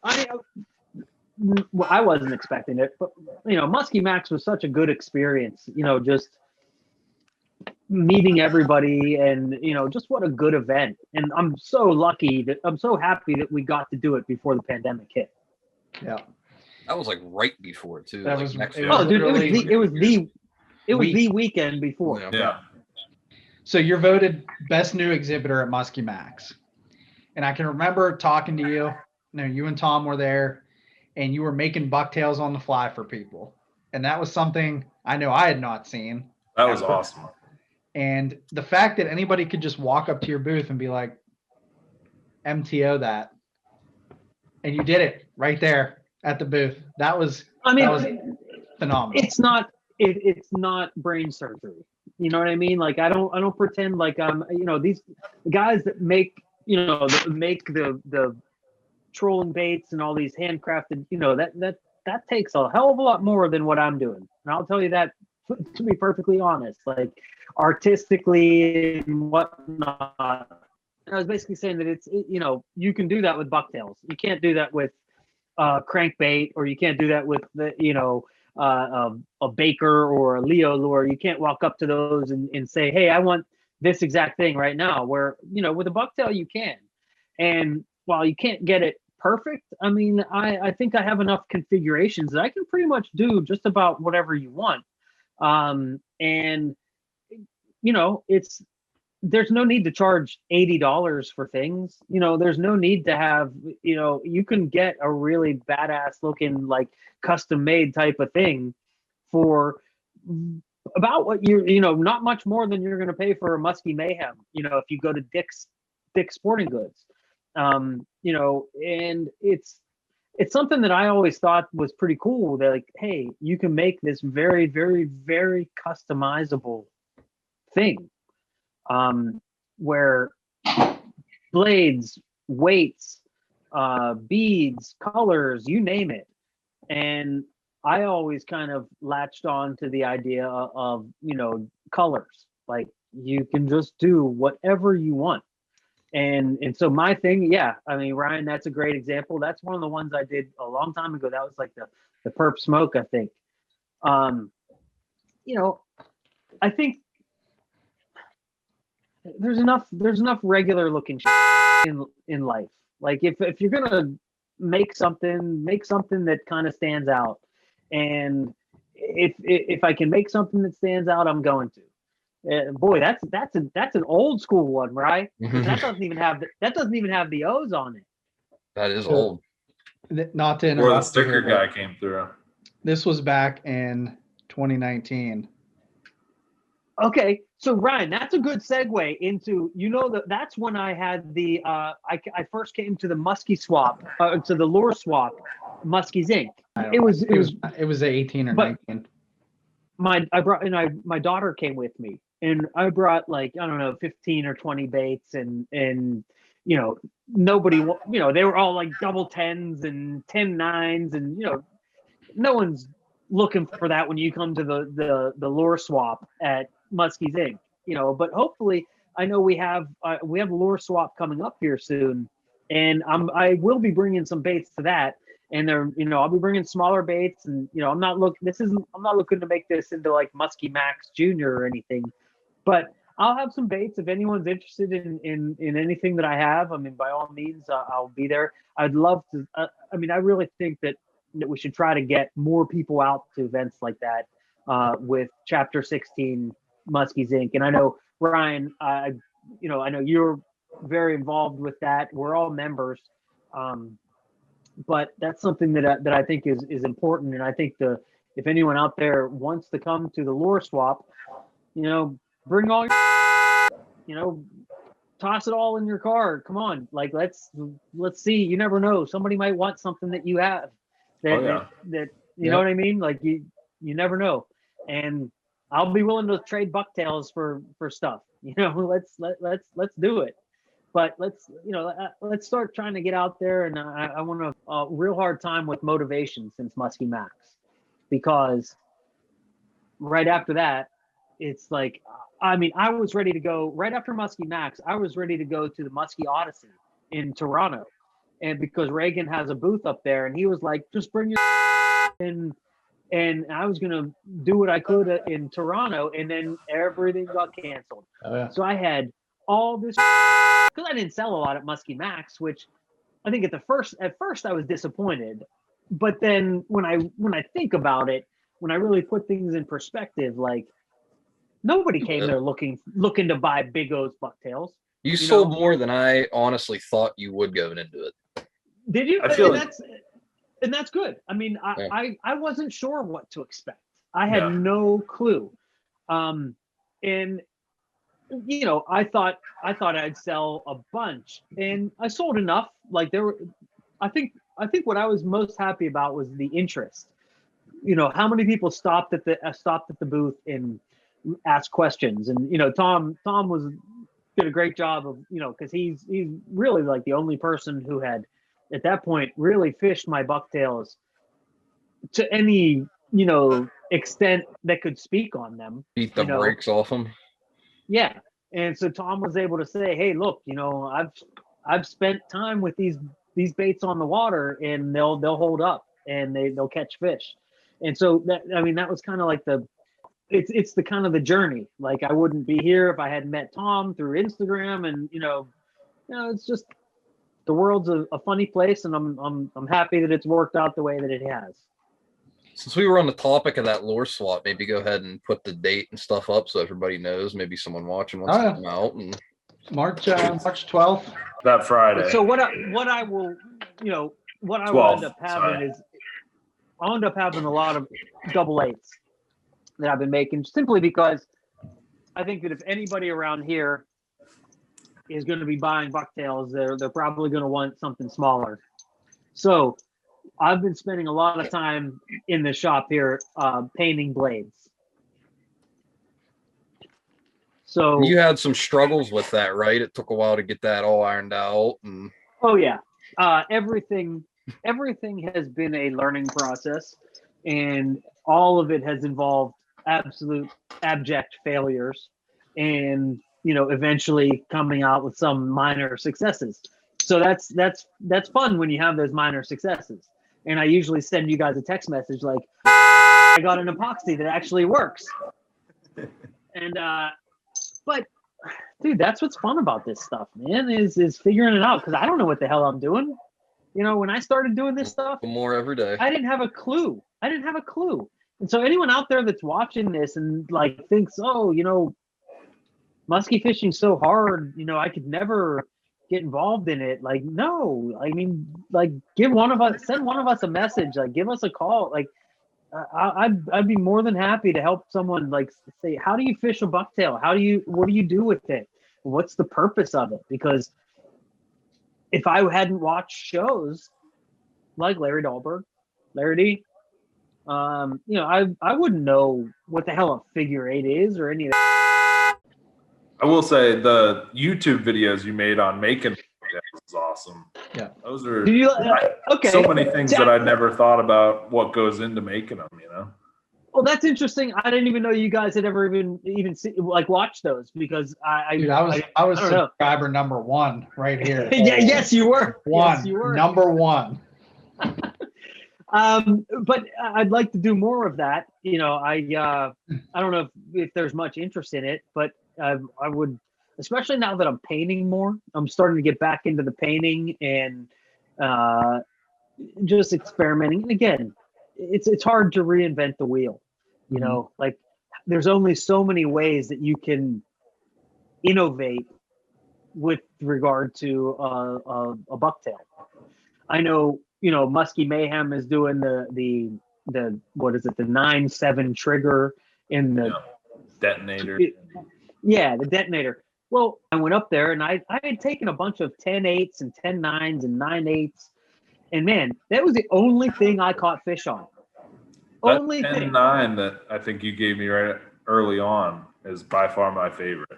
I wasn't expecting it, but Musky Max was such a good experience. Just meeting everybody and just what a good event. And I'm so happy that we got to do it before the pandemic hit. Yeah. That was like right before too. That like was next it week. was Oh, dude, really it was the weekend before. Yeah. So you're voted best new exhibitor at Musky Max. And I can remember talking to you. You and Tom were there and you were making bucktails on the fly for people. And that was something I know I had not seen. That was awesome. And the fact that anybody could just walk up to your booth and be like, MTO that. And you did it right there at the booth. That was phenomenal. It's not brain surgery. You know what I mean? Like, I don't pretend like I'm, these guys that make the trolling baits and all these handcrafted, that takes a hell of a lot more than what I'm doing. And I'll tell you that to be perfectly honest, like artistically and whatnot. I was basically saying that you can do that with bucktails. You can't do that with crankbait, or you can't do that with a baker or a Leo lure. You can't walk up to those and say, hey, I want this exact thing right now. Where, with a bucktail you can. And while you can't get it perfect, I mean, I think I have enough configurations that I can pretty much do just about whatever you want. And there's no need to charge $80 for things. There's no need to have, you can get a really badass looking, like custom made type of thing for about what not much more than you're going to pay for a Musky Mayhem, if you go to Dick's Sporting Goods. And it's something that I always thought was pretty cool. That, like, hey, you can make this very, very, very customizable thing. Where blades, weights, beads, colors, you name it. And I always kind of latched on to the idea of colors. Like, you can just do whatever you want. And so my thing, yeah, I mean, Ryan, that's a great example. That's one of the ones I did a long time ago. That was like the Perp Smoke, I think. I think there's enough regular looking in life. Like, if you're gonna make something that kind of stands out. And if I can make something that stands out, I'm going to. Boy, that's an old school one, right? That doesn't even have the O's on it. That is old. Not to Where the interrupt. sticker you, guy came through. This was back in 2019. Okay, so Ryan, that's a good segue into that's when I had the I first came to the Musky swap, to the lure swap, Musky Zinc. It was 18 or 19. My daughter came with me, and I brought, like, I don't know, 15 or 20 baits, and nobody, they were all like double 10s and 10-9s, and no one's looking for that when you come to the lure swap at Musky's Inc. But hopefully, I know we have a lure swap coming up here soon, and I will be bringing some baits to that. And they're, I'll be bringing smaller baits, and I'm not looking to make this into like Musky Max Jr. or anything, but I'll have some baits if anyone's interested in anything that I have. I mean, by all means, I'll be there. I'd love to. I really think that we should try to get more people out to events like that with Chapter 16 Musky's Inc. And I know, Ryan, I know you're very involved with that. We're all members. But that's something that I think is important. And I think if anyone out there wants to come to the lure swap, bring all your, toss it all in your car. Come on, like, let's see. You never know. Somebody might want something that you have. That you know what I mean? Like, you never know. And I'll be willing to trade bucktails for stuff. Let's do it. But let's start trying to get out there. And I want a real hard time with motivation since Musky Max, because right after that, it's like, I was ready to go right after Musky Max. I was ready to go to the Musky Odyssey in Toronto, and because Reagan has a booth up there, and he was like, just bring your in. And I was going to do what I could in Toronto, and then everything got canceled. Oh, yeah. So I had all this, because I didn't sell a lot at Musky Max, which I think at first I was disappointed. But then when I think about it, when I really put things in perspective, like, nobody came there looking to buy Big O's bucktails. You sold more than I honestly thought you would going into it. Did you? I feel And that's good. I mean, I wasn't sure what to expect. I had no clue. And I thought I'd sell a bunch, and I sold enough. Like, I think what I was most happy about was the interest. How many people stopped at the booth and asked questions, and Tom did a great job of, because he's really like the only person who had at that point really fished my bucktails to any extent that could speak on them. Beat the brakes off them. Yeah. And so Tom was able to say, hey, look, I've spent time with these baits on the water, and they'll hold up and they'll catch fish. And so that was kind of like it's the kind of the journey. Like, I wouldn't be here if I hadn't met Tom through Instagram, and it's just, the world's a funny place, and I'm happy that it's worked out the way that it has. Since we were on the topic of that lure swap, maybe go ahead and put the date and stuff up so everybody knows. Maybe someone watching wants to come out. And March 12th. That Friday. So what I will end up having is I'll end up having a lot of double eights that I've been making, simply because I think that if anybody around here is going to be buying bucktails, they're probably going to want something smaller. So I've been spending a lot of time in the shop here painting blades. So you had some struggles with that, right? It took a while to get that all ironed out. And oh yeah, everything has been a learning process, and all of it has involved absolute abject failures, and eventually coming out with some minor successes. So that's fun when you have those minor successes. And I usually send you guys a text message like, I got an epoxy that actually works. And but dude, that's what's fun about this stuff, man, is figuring it out, because I don't know what the hell I'm doing. When I started doing this stuff, more every day, I didn't have a clue. And so anyone out there that's watching this and like thinks, oh, musky fishing's so hard, I could never get involved in it. Like, no, I mean, like, send one of us a message, like, give us a call. Like, I'd be more than happy to help someone, like, say, how do you fish a bucktail? What do you do with it? What's the purpose of it? Because if I hadn't watched shows like Larry Dahlberg, Larry D, I wouldn't know what the hell a figure eight is or any of that. I will say the YouTube videos you made on making is awesome. Yeah, those are okay. So many things that I never thought about what goes into making them. Well, that's interesting. I didn't even know you guys had ever even see, like, watched those, because I was subscriber number 1 right here. Yeah, yes, you were. One, yes, you were. number 1. But I'd like to do more of that. I don't know if there's much interest in it, but I would, especially now that I'm painting more. I'm starting to get back into the painting and just experimenting. And again, it's hard to reinvent the wheel. Like, there's only so many ways that you can innovate with regard to a bucktail. I know, Musky Mayhem is doing the what is it, the 9.7 trigger in the detonator. The detonator. Well, I went up there and I had taken a bunch of 10.8s and 10.9s and 9.8s, and man, that was the only thing I caught fish on. That only 10.9 that I think you gave me right early on is by far my favorite.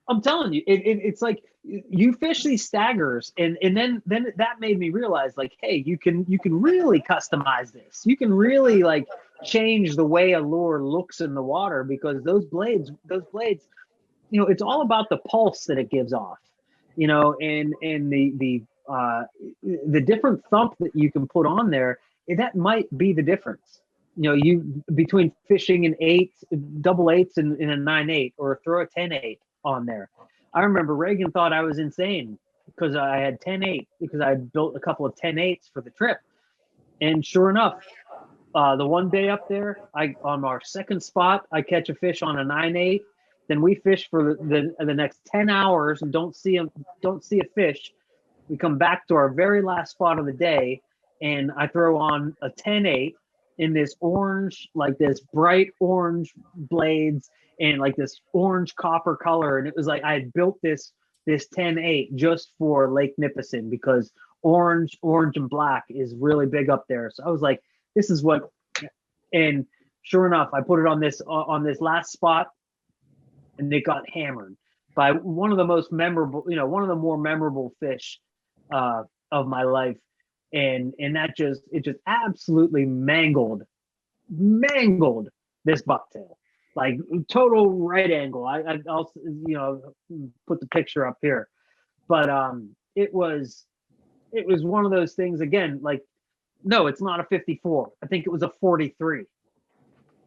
I'm telling you, it's like you fish these staggers, and then that made me realize, like, hey, you can really customize this. You can really, like, change the way a lure looks in the water, because those blades, it's all about the pulse that it gives off, and the different thump that you can put on there, that might be the difference. You between fishing an 8, double 8s in a 9.8, or throw a 10.8 on there. I remember Reagan thought I was insane because I had 10.8, because I had built a couple of 10.8s for the trip. And sure enough, the one day up there, on our second spot, I catch a fish on a 9.8. Then we fish for the next 10 hours and don't see a fish. We come back to our very last spot of the day, and I throw on a 10.8 in this orange, like this bright orange blades and like this orange copper color. And it was like I had built this 10.8 just for Lake Nipissing, because orange and black is really big up there. So I was like, this is what, and sure enough, I put it on this last spot, and it got hammered by one of the most memorable, one of the more memorable fish of my life. And that just absolutely mangled this bucktail, like total right angle. I'll put the picture up here, but it was one of those things again. Like, no, it's not a 54. I think it was a 43.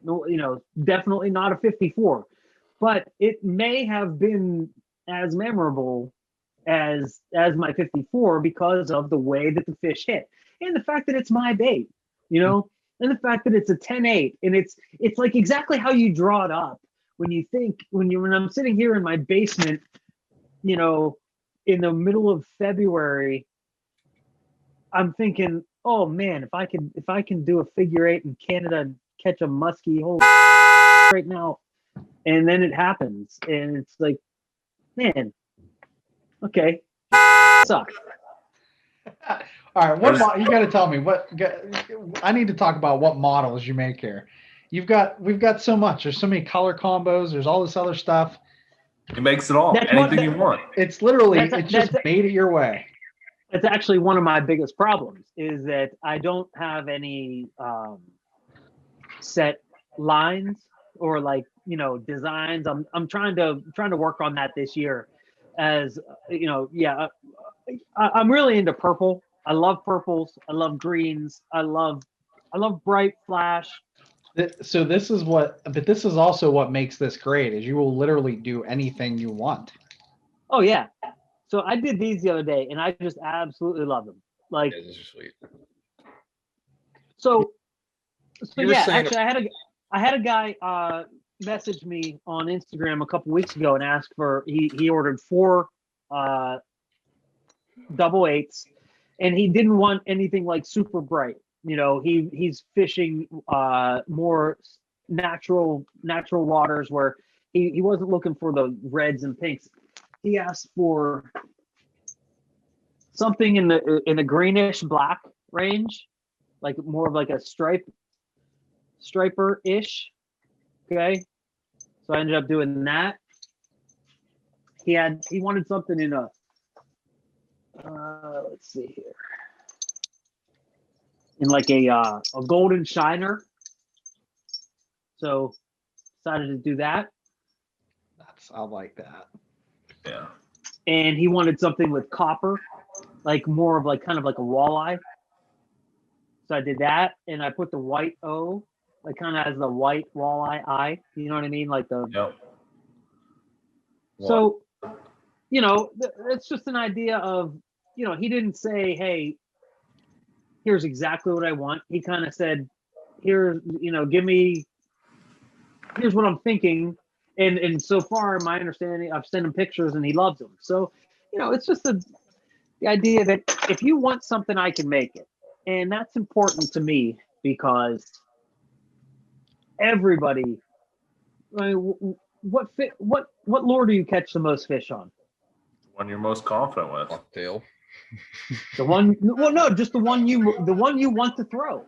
No, definitely not a 54, but it may have been as memorable as my 54 because of the way that the fish hit and the fact that it's my bait, and the fact that it's a 10-8, and it's like exactly how you draw it up when I'm sitting here in my basement, in the middle of February. I'm thinking, oh man, if I can do a figure 8 in Canada and catch a musky hole right now, and then it happens, and it's like, man, okay, suck. All right, you got to tell me I need to talk about what models you make here. We've got so much. There's so many color combos. There's all this other stuff. He makes it all. Anything you want. It's literally just made it your way. That's actually one of my biggest problems, is that I don't have any set lines or designs. I'm trying to work on that this year. As I'm really into purple. I love purples. I love greens. I love bright flash. So this is also what makes this great, is you will literally do anything you want. Oh yeah. So I did these the other day, and I just absolutely love them. Like, Yeah, these are sweet. So yeah, saying- actually, I had a guy message me on Instagram a couple weeks ago and asked for he ordered 4 double 8s, and he didn't want anything like super bright. He's fishing more natural waters where he wasn't looking for the reds and pinks. He asked for something in the greenish black range, like more of like a striper ish. Okay, so I ended up doing that. He wanted something in a let's see here, in like a golden shiner. So decided to do that. I like that. Yeah. And he wanted something with copper, like more of like kind of like a walleye. So I did that, and I put the white O, like kind of as the white walleye eye. You know what I mean? Like the. Yep. So, it's just an idea of, he didn't say, hey, here's exactly what I want. He kind of said, here's what I'm thinking. And so far, my understanding, I've sent him pictures and he loves them. So, it's just the idea that if you want something, I can make it. And that's important to me because everybody, what lure do you catch the most fish on? The one you're most confident with. Bucktail. The one, well, no, just the one you want to throw.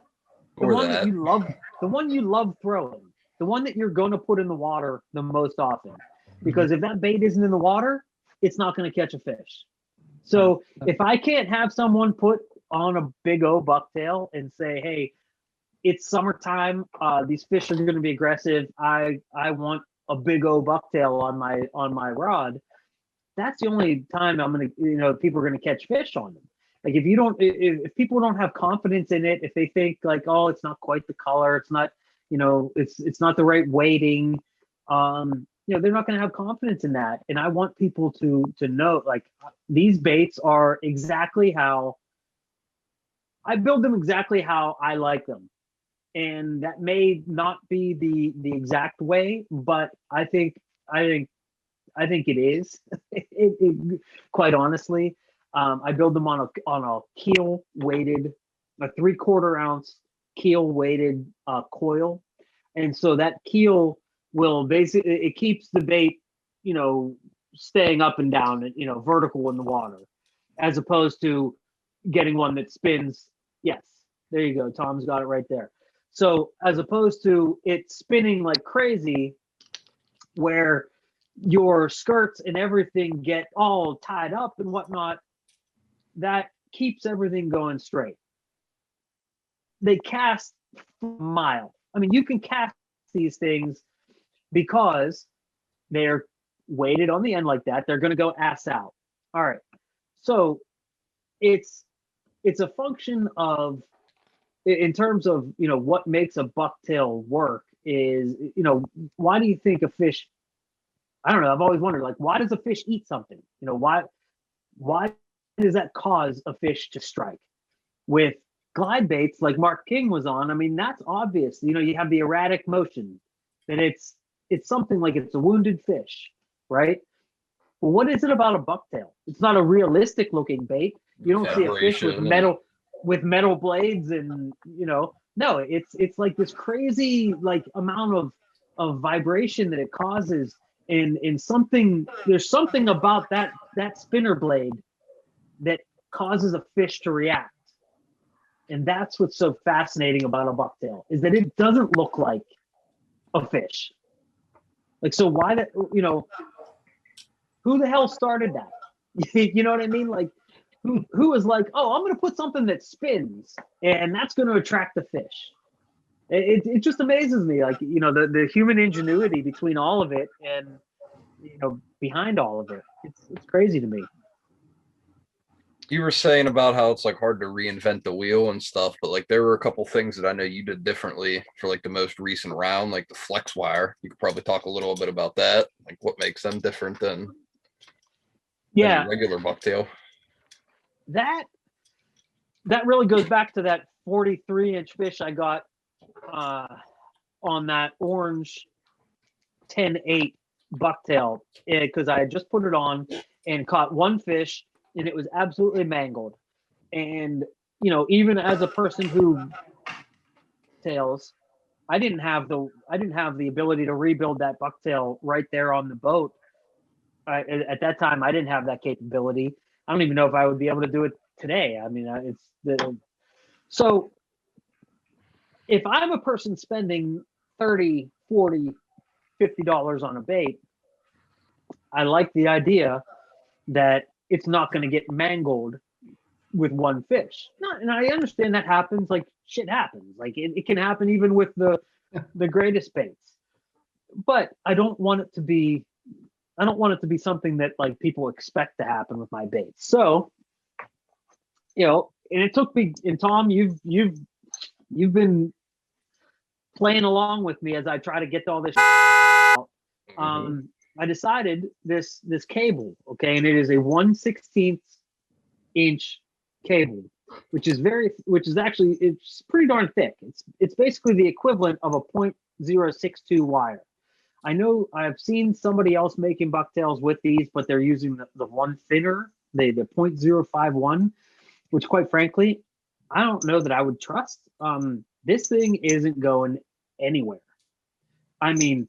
The Or one that. that you love, the one you love throwing. The one that you're going to put in the water the most often. Because if that bait isn't in the water, it's not going to catch a fish. So if I can't have someone put on a big O bucktail and say, hey, it's summertime, these fish are going to be aggressive, I want a big O bucktail on my rod, that's the only time I'm going to, people are going to catch fish on them. Like if people don't have confidence in it, if they think like, oh, it's not quite the color, it's not, it's not the right weighting, they're not going to have confidence in that. And I want people to know, like, these baits are exactly how I build them, exactly how I like them. And that may not be the exact way, but I think it is. it quite honestly, I build them on a keel weighted, a 3/4 ounce keel weighted coil, and so that keel will basically, it keeps the bait, staying up and down and vertical in the water, as opposed to getting one that spins. Yes, there you go. Tom's got it right there. So as opposed to it spinning like crazy, where your skirts and everything get all tied up and whatnot, that keeps everything going straight. They cast a mile. I mean, you can cast these things because they're weighted on the end like that. They're going to go ass out. All right. So it's a function of, in terms of, what makes a bucktail work is, why do you think a fish, I don't know, I've always wondered, like, why does a fish eat something? Why does that cause a fish to strike? With glide baits like Mark King was on, I mean, that's obvious. You have the erratic motion, that it's something like it's a wounded fish, right? Well, what is it about a bucktail? It's not a realistic looking bait. You don't see a fish with metal blades and, no, it's like this crazy like amount of vibration that it causes, and there's something about that spinner blade that causes a fish to react. And that's what's so fascinating about a bucktail, is that it doesn't look like a fish. Like, so why that, who the hell started that? You know what I mean? Like, who was like, oh, I'm going to put something that spins and that's going to attract the fish. It just amazes me, like, the human ingenuity between all of it and, behind all of it. It's crazy to me. You were saying about how it's like hard to reinvent the wheel and stuff, but like there were a couple things that I know you did differently for like the most recent round, like the flex wire. You could probably talk a little bit about that, like what makes them different than a regular bucktail. That really goes back to that 43-inch fish I got on that orange 10-8 bucktail, because I had just put it on and caught one fish, and it was absolutely mangled. And even as a person who tails, I didn't have the ability to rebuild that bucktail right there on the boat. At that time, I didn't have that capability. I don't even know if I would be able to do it today. I mean, so if I'm a person spending $30, $40, $50 on a bait, I like the idea that it's not going to get mangled with one fish. And I understand that happens, like shit happens. Like it can happen even with the greatest baits. But I don't want it to be something that like people expect to happen with my baits. So, and it took me, and Tom, you've been playing along with me as I try to get all this out. I decided this cable, okay, and it is a 1/16 inch cable, which is actually, it's pretty darn thick. It's basically the equivalent of a 0.062 wire. I know I've seen somebody else making bucktails with these, but they're using the one thinner, the 0.051, which quite frankly, I don't know that I would trust. This thing isn't going anywhere. I mean,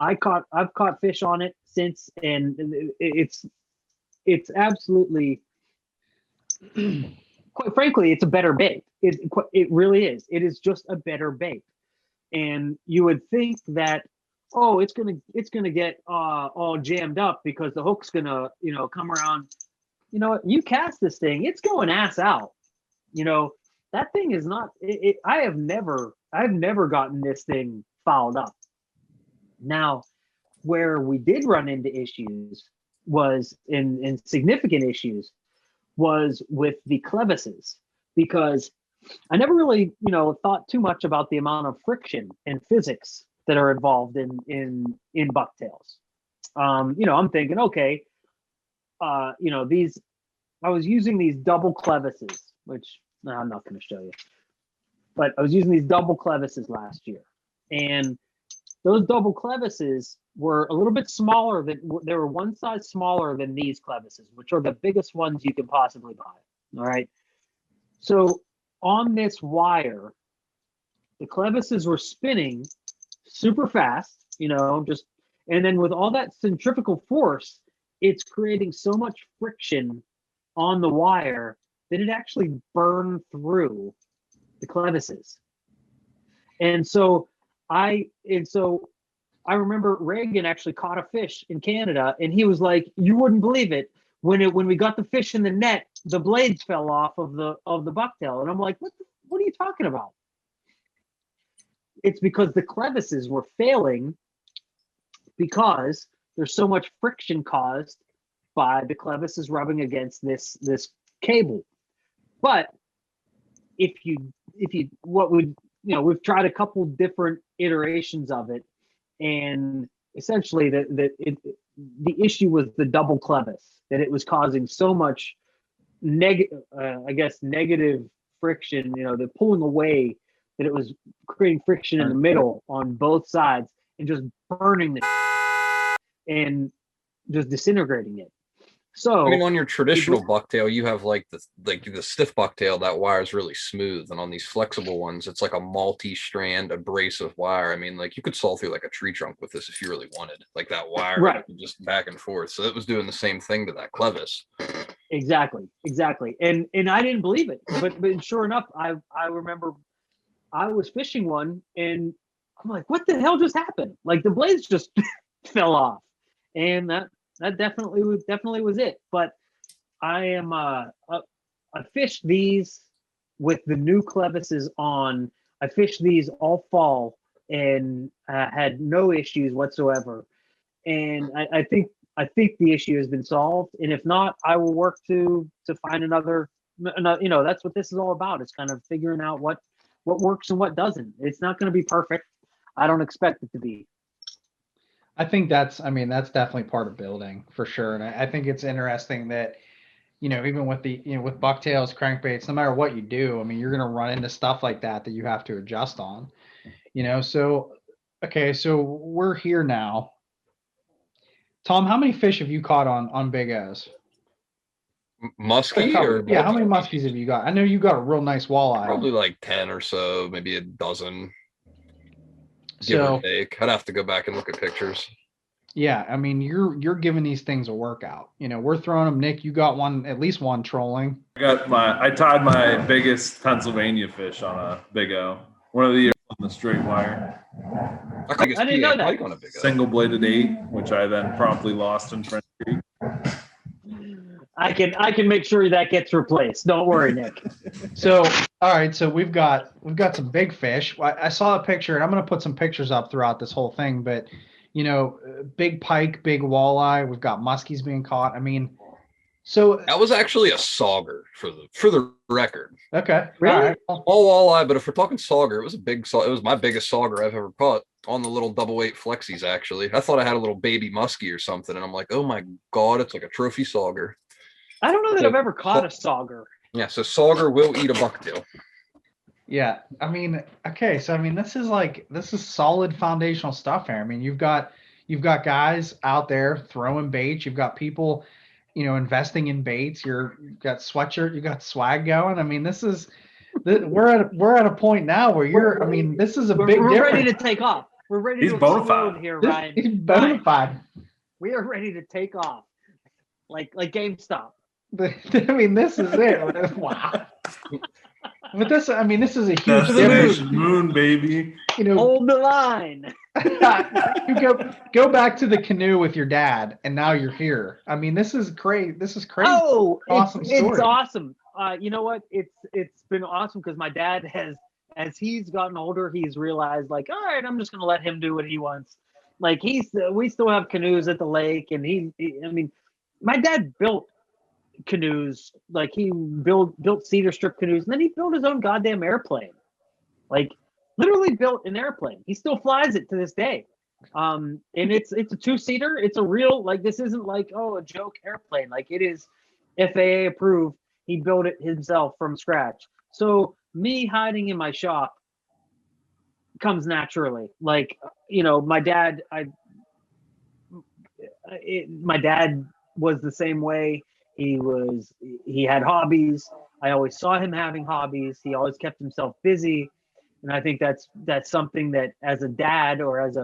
I've caught fish on it since, and it's absolutely, quite frankly, it's a better bait. It really is. It is just a better bait. And you would think that, oh, it's gonna get all jammed up because the hook's gonna come around. You know what? You cast this thing, it's going ass out. That thing is not. I've never gotten this thing fouled up. Now, where we did run into issues was in significant issues was with the clevises, because I never really thought too much about the amount of friction and physics that are involved in bucktails. I'm thinking, okay, these, I was using these double clevises, which I'm not going to show you, but I was using these double clevises last year, and those double clevises were a little bit smaller they were one size smaller than these clevises, which are the biggest ones you can possibly buy. All right. So on this wire, the clevises were spinning super fast, and then with all that centrifugal force, it's creating so much friction on the wire that it actually burned through the clevises. And so I remember Reagan actually caught a fish in Canada, and he was like, "You wouldn't believe it. When we got the fish in the net, the blades fell off of the bucktail." And I'm like, "What are you talking about?" it's because the clevises were failing because there's so much friction caused by the clevises rubbing against this cable. But if you what would we've tried a couple different iterations of it, and essentially the issue was the double clevis, that it was causing so much negative friction, the pulling away, that it was creating friction in the middle on both sides and just burning the and just disintegrating it. So I mean, on your traditional bucktail, you have like the stiff bucktail, that wire is really smooth, and on these flexible ones, it's like a multi-strand abrasive wire. I mean, like you could saw through like a tree trunk with this if you really wanted, like that wire, right, just back and forth. So it was doing the same thing to that clevis. Exactly. And I didn't believe it, but sure enough, I remember I was fishing one, and I'm like, what the hell just happened? Like the blades just fell off, and that definitely was it. But I fished these with the new clevises on. I fished these all fall and had no issues whatsoever. And I think the issue has been solved. And if not, I will work to find another. That's what this is all about. It's kind of figuring out what works and what doesn't. It's not going to be perfect. I don't expect it to be. I think that's definitely part of building for sure. And I think it's interesting that, even with with bucktails, crankbaits, no matter what you do, I mean, you're going to run into stuff like that you have to adjust on, so, okay. So we're here now. Tom, how many fish have you caught on Big O's? Musky yeah. How many muskies have you got? I know you got a real nice walleye. Probably like 10 or so, maybe a dozen. Give or take. I'd have to go back and look at pictures. Yeah, I mean, you're giving these things a workout. We're throwing them. Nick, you got at least one trolling. I tied my biggest Pennsylvania fish on a Big O. One of the years on the straight wire. I didn't know that. On a Big O. Single bladed 8, which I then promptly lost in French Creek. I can make sure that gets replaced. Don't worry, Nick. So, all right. So we've got some big fish. I saw a picture, and I'm going to put some pictures up throughout this whole thing. But, big pike, big walleye. We've got muskies being caught. I mean, so that was actually a sauger for the record. Okay, really? All right. All walleye, but if we're talking sauger, it was it was my biggest sauger I've ever caught on the little double 8 flexies. Actually, I thought I had a little baby muskie or something, and I'm like, oh my god, it's like a trophy sauger. I don't know that I've ever caught a sauger. Yeah, so sauger will eat a bucktail. Yeah, I mean, okay, so I mean, this is solid foundational stuff here. I mean, you've got guys out there throwing baits. You've got people, investing in baits. You've got sweatshirt. You got swag going. I mean, we're at a point now where this is a big difference. We're ready to take off. We're ready to explode here, Ryan. He's bona fide. We are ready to take off, like GameStop. I mean, this is it. Wow. But this is a huge Destination moon, baby. Hold the line. You go back to the canoe with your dad, and now you're here. I mean, this is great. This is crazy. Oh, awesome it's awesome. You know what? It's been awesome because my dad has, as he's gotten older, he's realized, like, all right, I'm just gonna let him do what he wants. Like we still have canoes at the lake, and my dad built canoes. Like he built cedar strip canoes, and then he built his own goddamn airplane. Like literally built an airplane. He still flies it to this day. And it's a 2-seater. It's a real, like, this isn't like, a joke airplane. Like, it is FAA approved. He built it himself from scratch. So me hiding in my shop comes naturally. Like, my dad was the same way. He had hobbies. I always saw him having hobbies. He always kept himself busy. And I think that's something that, as a dad or as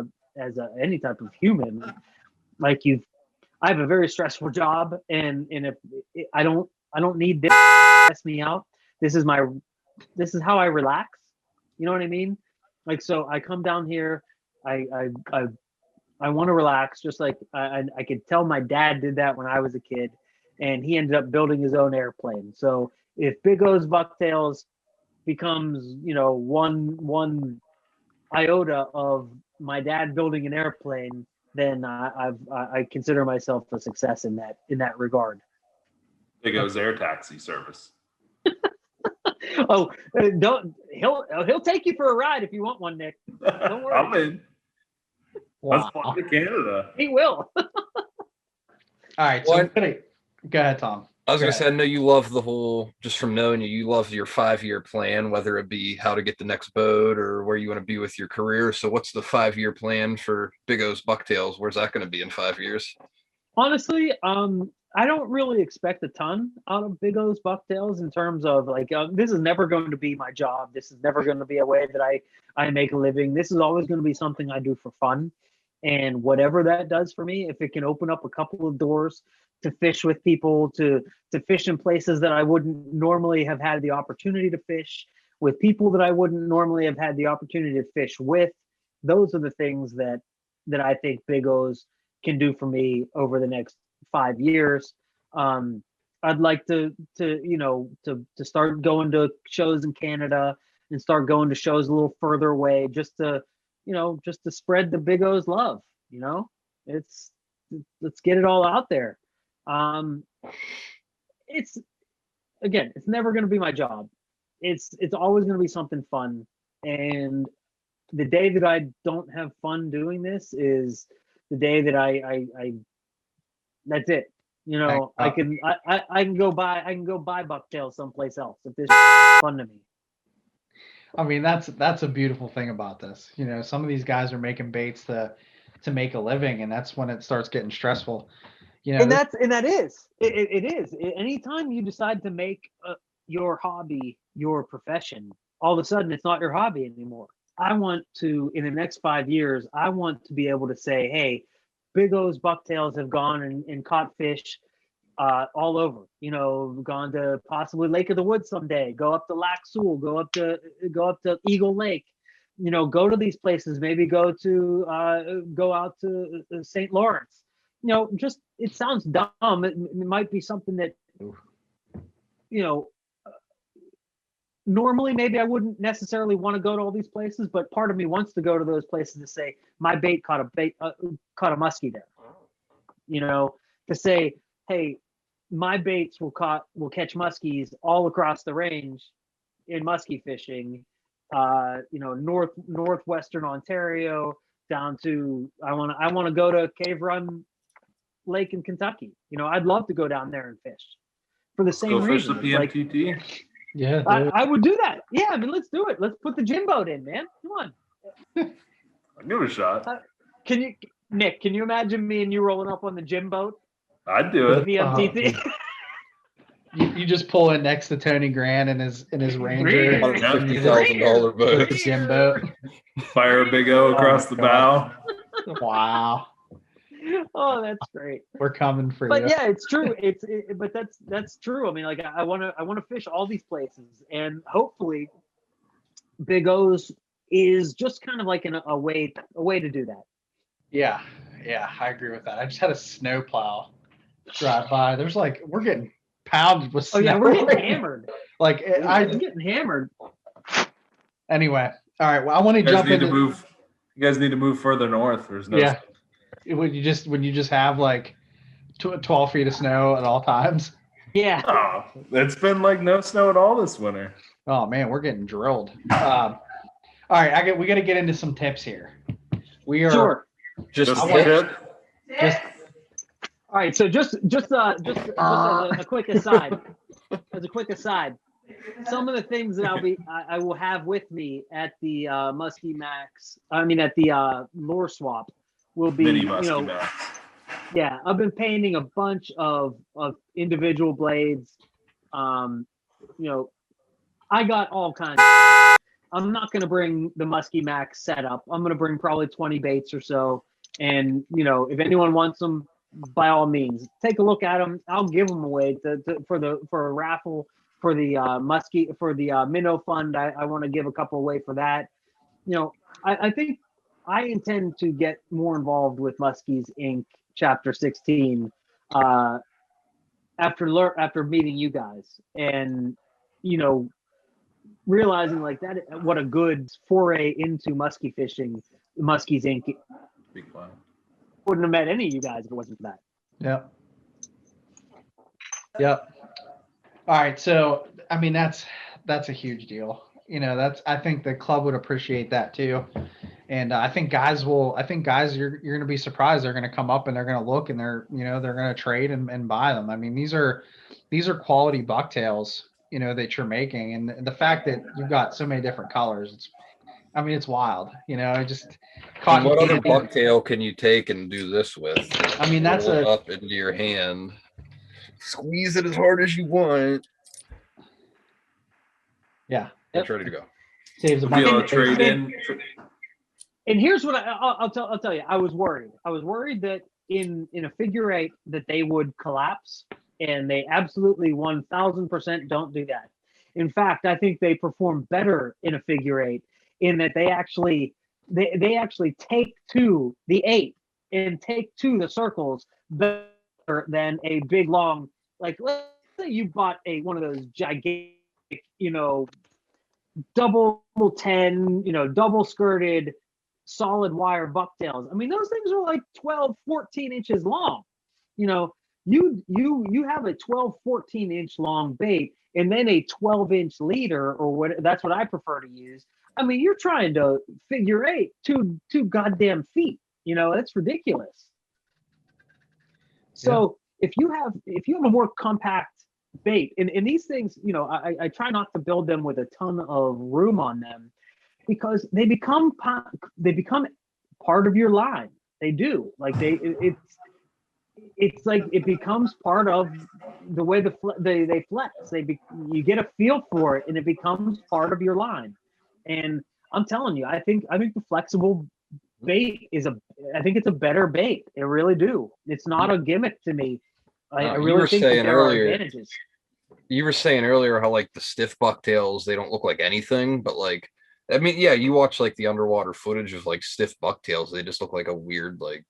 any type of human, like I have a very stressful job, and if I don't need this to stress me out. This is how I relax. You know what I mean? Like, so I come down here, I want to relax, just like I could tell my dad did that when I was a kid, and he ended up building his own airplane. So if Big O's Bucktails becomes, one iota of my dad building an airplane, then I consider myself a success in that regard. Big O's air taxi service. Oh, don't he'll take you for a ride if you want one, Nick. Don't worry. I'm in. Let's fly to Canada. He will. All right. So What? Go ahead, Tom. I was Go gonna say, I know you love the whole, just from knowing you, you love your 5-year plan, whether it be how to get the next boat or where you want to be with your career. So what's the 5-year plan for Big O's Bucktails? Where's that going to be in 5 years? Honestly, I don't really expect a ton out of Big O's Bucktails in terms of like, this is never going to be my job. This is never going to be a way that I make a living. This is always going to be something I do for fun. And whatever that does for me, if it can open up a couple of doors to fish with people, to fish in places that I wouldn't normally have had the opportunity to fish, with people that I wouldn't normally have had the opportunity to fish with, those are the things that I think Big O's can do for me over the next 5 years. I'd like to start going to shows in Canada and start going to shows a little further away, just to spread the Big O's love. Let's get it all out there. It's never going to be my job. It's always going to be something fun. And the day that I don't have fun doing this is the day that I that's it. I can go buy Bucktail someplace else if this is fun to me. I mean, that's a beautiful thing about this. Some of these guys are making baits to make a living, and that's when it starts getting stressful. And that is anytime you decide to make your hobby your profession, all of a sudden it's not your hobby anymore. I want to, in the next 5 years, I want to be able to say, hey, Big O's Bucktails have gone and caught fish all over. Gone to possibly Lake of the Woods someday, go up to Lac Seul, go up to Eagle Lake, go to these places, maybe go out to St. Lawrence. Just, it sounds dumb. It might be something that, normally maybe I wouldn't necessarily want to go to all these places, but part of me wants to go to those places to say my bait caught a muskie there. To say, hey, my baits will catch muskies all across the range in muskie fishing. Northwestern Ontario down to I want to go to Cave Run Lake in Kentucky. I'd love to go down there and fish for the same reason. Fish the PMTT. Yeah, I would do that. Yeah, I mean, let's do it. Let's put the gym boat in, man. Come on. I'll give it a shot. Nick, can you imagine me and you rolling up on the gym boat? I'd do it. The VMTT. You just pull in next to Tony Grant in his Ranger. $150,000 boat. Gym boat. Fire a Big O across the bow. Wow. Oh, that's great. We're coming for you. But yeah, it's true. But that's true. I mean, like I want to fish all these places, and hopefully, Big O's is just kind of like a way to do that. Yeah, I agree with that. I just had a snowplow drive by. There's we're getting pounded with snow. Oh yeah, we're getting hammered. I'm getting hammered. Anyway, all right. Well, I want to jump into. You guys need to move further north. There's no. Yeah. When you just have 12 feet of snow at all times. Yeah. Oh, it's been no snow at all this winter. Oh man, we're getting drilled. All right, we got to get into some tips here. We are sure. Just a tip. All right, so just as a quick aside, some of the things that I will have with me at the Musky Max. I mean, at the lure swap. Will be Mini Musky Max. Yeah, I've been painting a bunch of individual blades. I got all kinds. I'm not going to bring the Musky Max setup. I'm going to bring probably 20 baits or so. And if anyone wants them, by all means, take a look at them. I'll give them away for a raffle for the Musky for the Minnow Fund. I want to give a couple away for that. I think. I intend to get more involved with Muskies Inc. Chapter 16 after meeting you guys, and realizing like that, what a good foray into musky fishing. Muskies Inc. Big plan. Wouldn't have met any of you guys if it wasn't for that. Yep. Yep. All right. So, I mean, that's a huge deal. I think the club would appreciate that too. And I think guys, you're going to be surprised. They're going to come up and they're going to look and they're going to trade and buy them. I mean, these are quality bucktails, that you're making. And the fact that you've got so many different colors, it's wild. It just caught What me. other bucktail can you take and do this with? I mean, that's Roll it up into your hand. Squeeze it as hard as you want. Yeah. It's ready to go. Saves a Be able to bunch. trade in. And here's what I'll tell you. I was worried. I was worried that in a figure eight that they would collapse, and they absolutely 1000% don't do that. In fact, I think they perform better in a figure eight in that they actually take to the eight and take to the circles better than a big long, like let's say you bought one of those gigantic, double 10, double skirted solid wire bucktails. I mean, those things are like 12, 14 inches long. You have a 12, 14 inch long bait and then a 12-inch leader, or what, that's what I prefer to use. I mean, you're trying to figure eight two goddamn feet. That's ridiculous. So if you have a more compact bait, and these things, I try not to build them with a ton of room on them because they become part of your line. They do. Like it's like it becomes part of the way they flex. You get a feel for it, and it becomes part of your line. And I'm telling you, I think the flexible bait I think it's a better bait. I really do. It's not a gimmick to me. I really think that there are advantages. You were saying earlier how like the stiff bucktails, they don't look like anything, but like, I mean, yeah, you watch like the underwater footage of like stiff bucktails, they just look like a weird, like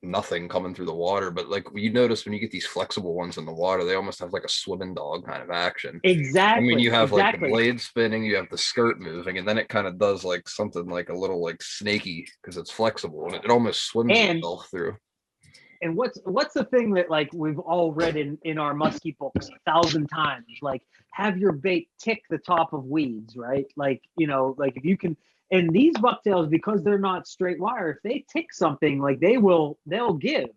nothing coming through the water. But like you notice when you get these flexible ones in the water, they almost have like a swimming dog kind of action. Exactly. I mean, you have like the blade spinning, you have the skirt moving, and then it kind of does like something like a little like snaky because it's flexible and it almost swims itself through. And what's the thing that like we've all read in our musky books 1,000 times? Like have your bait tick the top of weeds, right? Like like if you can. And these bucktails, because they're not straight wire, if they tick something, like they'll give,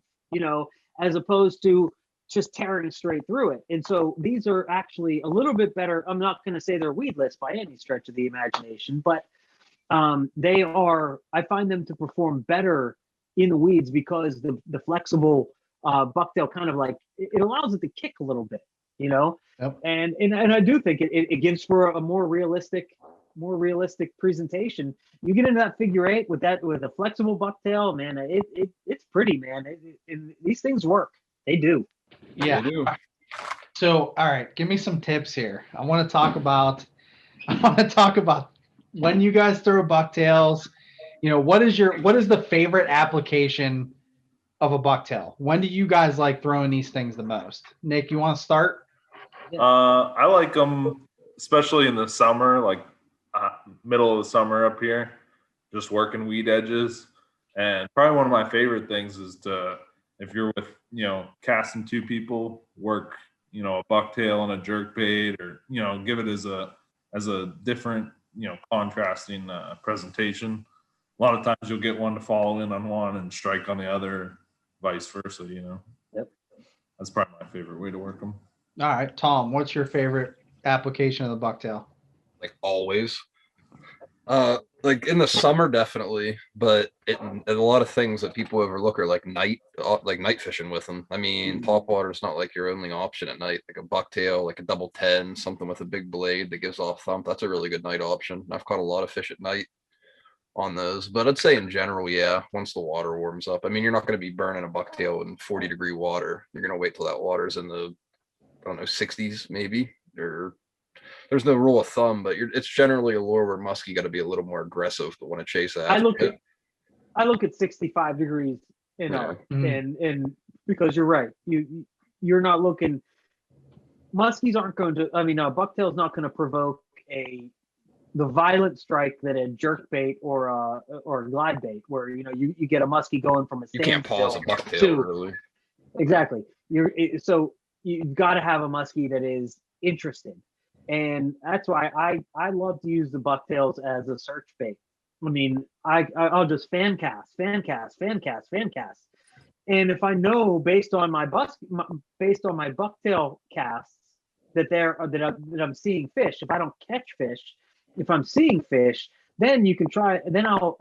as opposed to just tearing straight through it. And so these are actually a little bit better. I'm not going to say they're weedless by any stretch of the imagination, but I find them to perform better in the weeds because the flexible bucktail kind of like it allows it to kick a little bit, Yep. And I do think it gives for a more realistic presentation. You get into that figure eight with a flexible bucktail, man, it's pretty, man. These things work. They do. Yeah. They do. So, all right, give me some tips here. I want to talk about when you guys throw bucktails. What is the favorite application of a bucktail? When do you guys like throwing these things the most? Nick, you want to start? I like them, especially in the summer, like middle of the summer up here, just working weed edges. And probably one of my favorite things is if you're with, casting two people, work, a bucktail and a jerk bait, or, give it as a different, contrasting presentation. A lot of times you'll get one to follow in on one and strike on the other, vice versa, Yep. That's probably my favorite way to work them. All right, Tom, what's your favorite application of the bucktail? Like always. Like in the summer, definitely, but and a lot of things that people overlook are like night fishing with them. I mean, top water is not like your only option at night. Like a bucktail, like a double 10, something with a big blade that gives off thump. That's a really good night option. I've caught a lot of fish at night on those, but I'd say in general, yeah, once the water warms up. I mean, you're not going to be burning a bucktail in 40-degree water. You're going to wait till that water's in the, I don't know, 60s maybe, or there's no rule of thumb, but it's generally a lure where musky got to be a little more aggressive to want to chase that. I look at 65 degrees, and because you're right, you're not looking. Muskies aren't going to. I mean, a bucktail's not going to provoke the violent strike that a jerk bait or a glide bait, where you get a musky going from a You can't pause a standstill bucktail, to really. exactly. So you've got to have a musky that is interesting, and that's why I love to use the bucktails as a search bait. I mean, I'll just fan cast, and if I know based on my bucktail casts that I'm seeing fish, if I don't catch fish, if I'm seeing fish, then you can try. Then I'll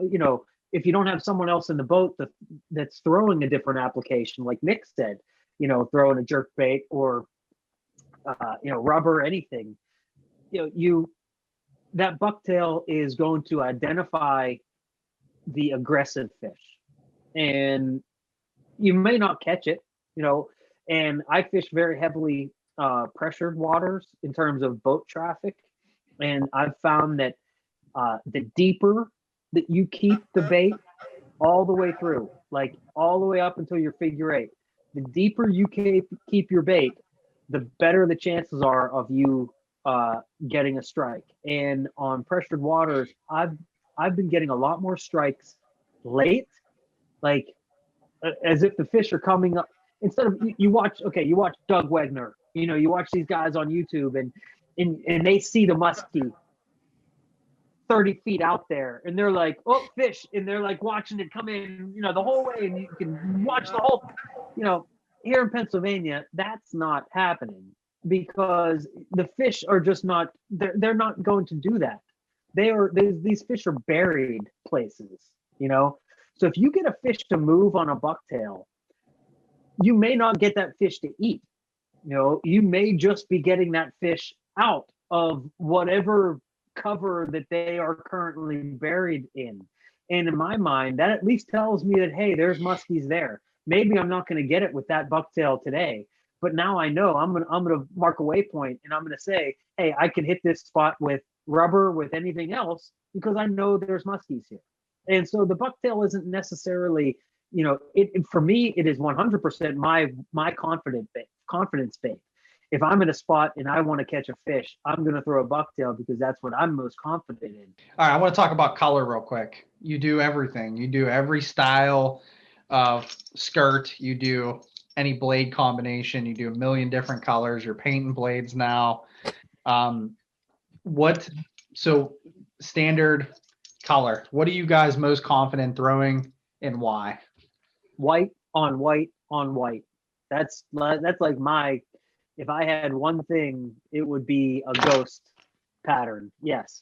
if you don't have someone else in the boat that's throwing a different application, like Nick said, throwing a jerk bait or rubber, anything, that bucktail is going to identify the aggressive fish, and you may not catch it, and I fish very heavily pressured waters in terms of boat traffic, and I've found that the deeper that you keep the bait all the way through, like all the way up until your figure eight, the deeper you keep your bait, the better the chances are of you getting a strike. And on pressured waters, I've been getting a lot more strikes late, like as if the fish are coming up. Instead of you watch Doug Wegner, you watch these guys on YouTube and they see the muskie 30 feet out there, and they're like, oh, fish, and they're like watching it come in, the whole way, and you can watch the whole, here in Pennsylvania, that's not happening because the fish are just not, they're not going to do that. These fish are buried places, So if you get a fish to move on a bucktail, you may not get that fish to eat. You may just be getting that fish out of whatever cover that they are currently buried in. And in my mind, that at least tells me that, hey, there's muskies there. Maybe I'm not going to get it with that bucktail today, but now I know I'm gonna mark a waypoint, and I'm gonna say, hey, I can hit this spot with rubber, with anything else, because I know there's muskies here. And so the bucktail isn't necessarily, for me, it is 100% my confidence bait. If I'm in a spot and I want to catch a fish, I'm going to throw a bucktail because that's what I'm most confident in. All right, I want to talk about color real quick. You do everything. You do every style of skirt. You do any blade combination. You do a million different colors. You're painting blades now. So standard color. What are you guys most confident throwing and why? White on white on white. That's like if I had one thing, it would be a ghost pattern. Yes.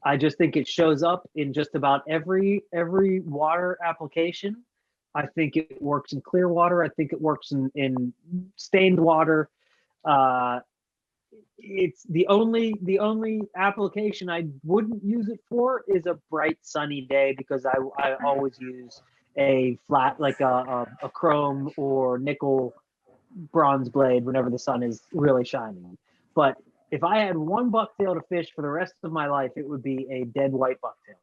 I just think it shows up in just about every water application. I think it works in clear water. I think it works in stained water. It's the only application I wouldn't use it for is a bright sunny day, because I always use a flat, like a chrome or nickel bronze blade whenever the sun is really shining. But if I had one bucktail to fish for the rest of my life, it would be a dead white bucktail.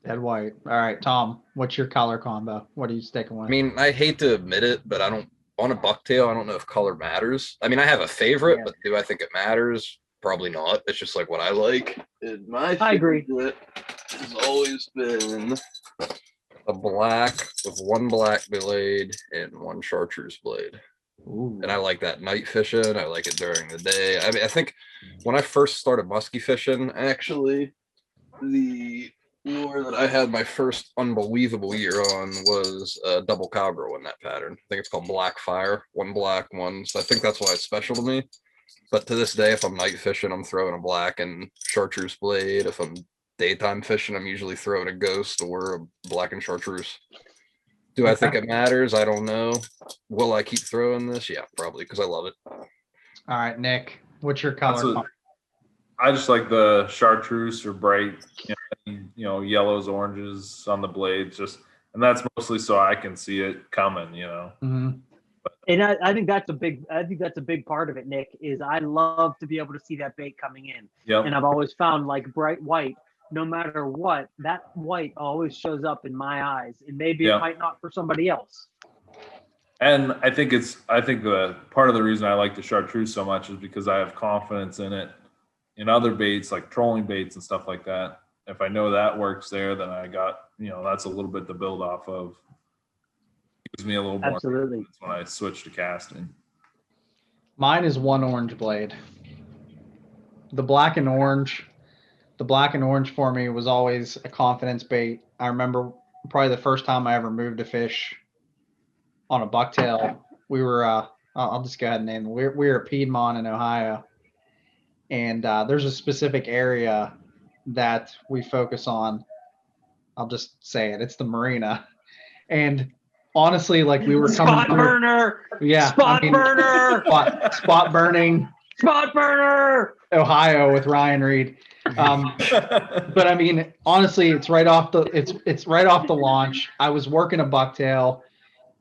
Dead white. All right, Tom, what's your color combo? What are you sticking with? I mean, I hate to admit it, but on a bucktail, I don't know if color matters. I mean, I have a favorite, but do I think it matters? Probably not. It's just like what I like. I agree. Has always been a black with one black blade and one chartreuse blade. Ooh. And I like that night fishing. I like it during the day. I mean, I think when I first started musky fishing, actually, the lure that I had my first unbelievable year on was a double cowgirl in that pattern. I think it's called Black Fire, one black one. So I think that's why it's special to me. But to this day, if I'm night fishing, I'm throwing a black and chartreuse blade. If I'm daytime fishing, I'm usually throwing a ghost or a black and chartreuse. Do I think it matters? I don't know. Will I keep throwing this? Yeah, probably, because I love it. All right, Nick, what's your color? I just like the chartreuse or bright, yellows, oranges on the blades. And that's mostly so I can see it coming. Mm-hmm. And I think that's a big part of it, Nick, is I love to be able to see that bait coming in. Yep. And I've always found, like, bright white, no matter what, that white always shows up in my eyes, and maybe it might not for somebody else. And I think the part of the reason I like the chartreuse so much is because I have confidence in it in other baits like trolling baits and stuff like that. If I know that works there, then I got, that's a little bit to build off of. Gives me a little more Absolutely. confidence when I switch to casting. Mine is one orange blade. The black and orange for me was always a confidence bait. I remember probably the first time I ever moved a fish on a bucktail. We were, I'll just go ahead and name it. We were at Piedmont in Ohio. And there's a specific area that we focus on. I'll just say it. It's the marina. And honestly, like we were spot coming burner. Yeah. Spot burner. Spot burning. Spot burner. Ohio with Ryan Reed. But I mean, honestly, it's right off the launch. I was working a bucktail,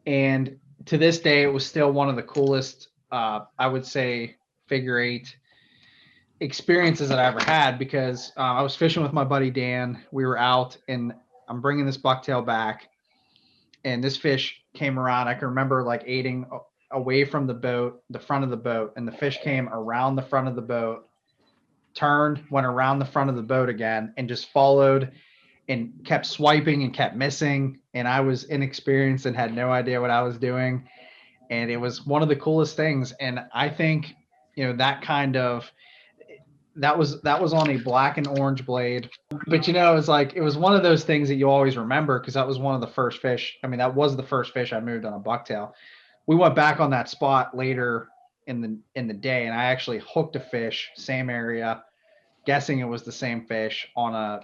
and to this day, it was still one of the coolest, I would say, figure eight experiences that I ever had, because I was fishing with my buddy Dan. We were out, and I'm bringing this bucktail back, and this fish came around. I can remember like aiding away from the boat, the front of the boat, and the fish came around the front of the boat, turned, went around the front of the boat again, and just followed and kept swiping and kept missing. And I was inexperienced and had no idea what I was doing. And it was one of the coolest things. And I think, that was on a black and orange blade. But it was one of those things that you always remember, because that was one of the first fish. I mean, that was the first fish I moved on a bucktail. We went back on that spot later in the day, and I actually hooked a fish, same area, guessing it was the same fish on a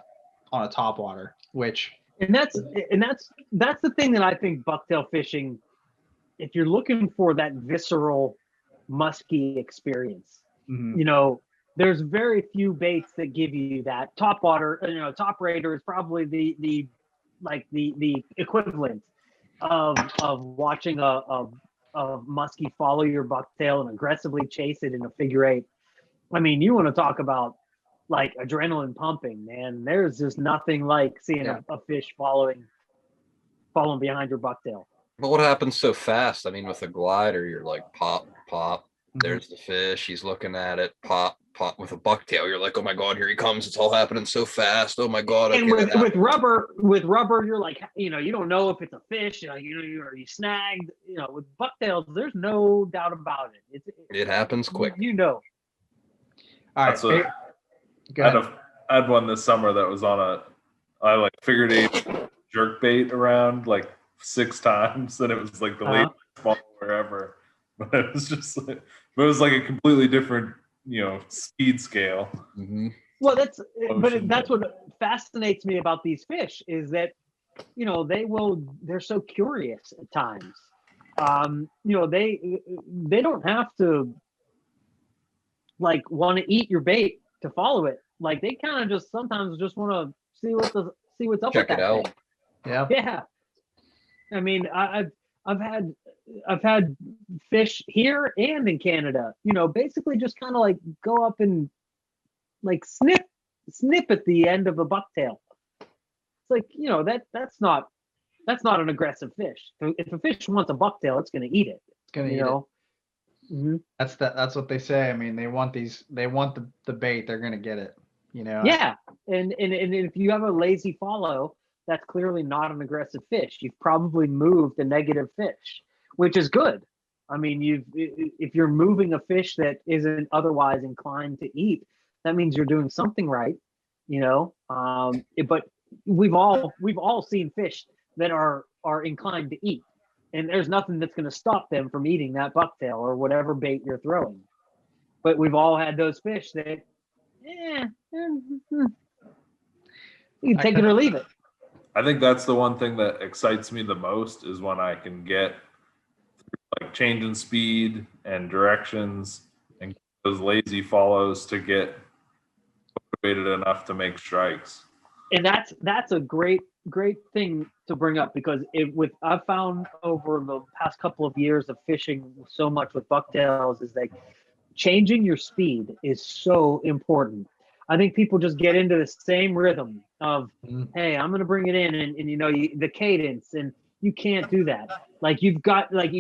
topwater, which And that's the thing that I think bucktail fishing, if you're looking for that visceral musky experience, there's very few baits that give you that. Topwater, top raider is probably the equivalent of watching a musky follow your bucktail and aggressively chase it in a figure eight. I mean, you want to talk about like adrenaline pumping, man. There's just nothing like seeing a fish following behind your bucktail. But what happens so fast? I mean, with a glider, you're like pop, pop. There's the fish. He's looking at it. Pop, pop. With a bucktail, you're like, oh my god, here he comes! It's all happening so fast. Oh my god! And with rubber, you're like, you don't know if it's a fish. You snagged. With bucktails, there's no doubt about it. It happens quick. All right. I had one this summer that was on I figured eight jerk bait around like 6 times, and it was like the latest fall wherever. But it was just it was like a completely different, speed scale. Mm-hmm. Well, that's what fascinates me about these fish is that, they're so curious at times. They don't have to want to eat your bait to follow it. Like they kind of just sometimes just want to see what's up Check with that it out. thing. Yeah. I mean, I've had fish here and in Canada, basically just kind of go up and snip at the end of a bucktail. It's like, that's not an aggressive fish. If a fish wants a bucktail, it's going to eat it. It's going to eat it. Mm-hmm. That's what they say. I mean, they want the bait, they're going to get it, Yeah. And if you have a lazy follow, that's clearly not an aggressive fish. You've probably moved a negative fish, which is good. I mean, if you're moving a fish that isn't otherwise inclined to eat, that means you're doing something right, but we've all seen fish that are inclined to eat, and there's nothing that's going to stop them from eating that bucktail or whatever bait you're throwing. But we've all had those fish that, you can take it or leave it. I think that's the one thing that excites me the most is when I can get changing speed and directions and those lazy follows to get motivated enough to make strikes. And that's a great thing to bring up, because I've found over the past couple of years of fishing so much with bucktails is changing your speed is so important. I think people just get into the same rhythm of, hey, I'm going to bring it in, and the cadence, and you can't do that. You've got if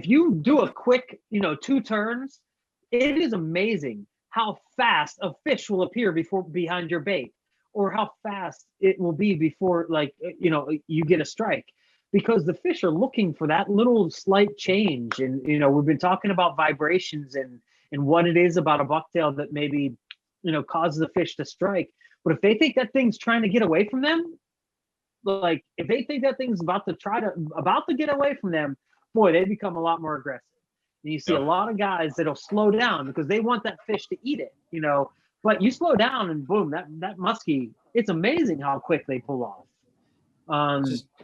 you do a quick 2 turns, it is amazing how fast a fish will appear behind your bait, or how fast it will be before, like, you get a strike, because the fish are looking for that little slight change. And we've been talking about vibrations and what it is about a bucktail that maybe causes a fish to strike. But if they think that thing's trying to get away from them, like if they think that thing's about to get away from them, boy, they become a lot more aggressive. And you see a lot of guys that'll slow down because they want that fish to eat it, but you slow down and boom, that muskie, it's amazing how quick they pull off.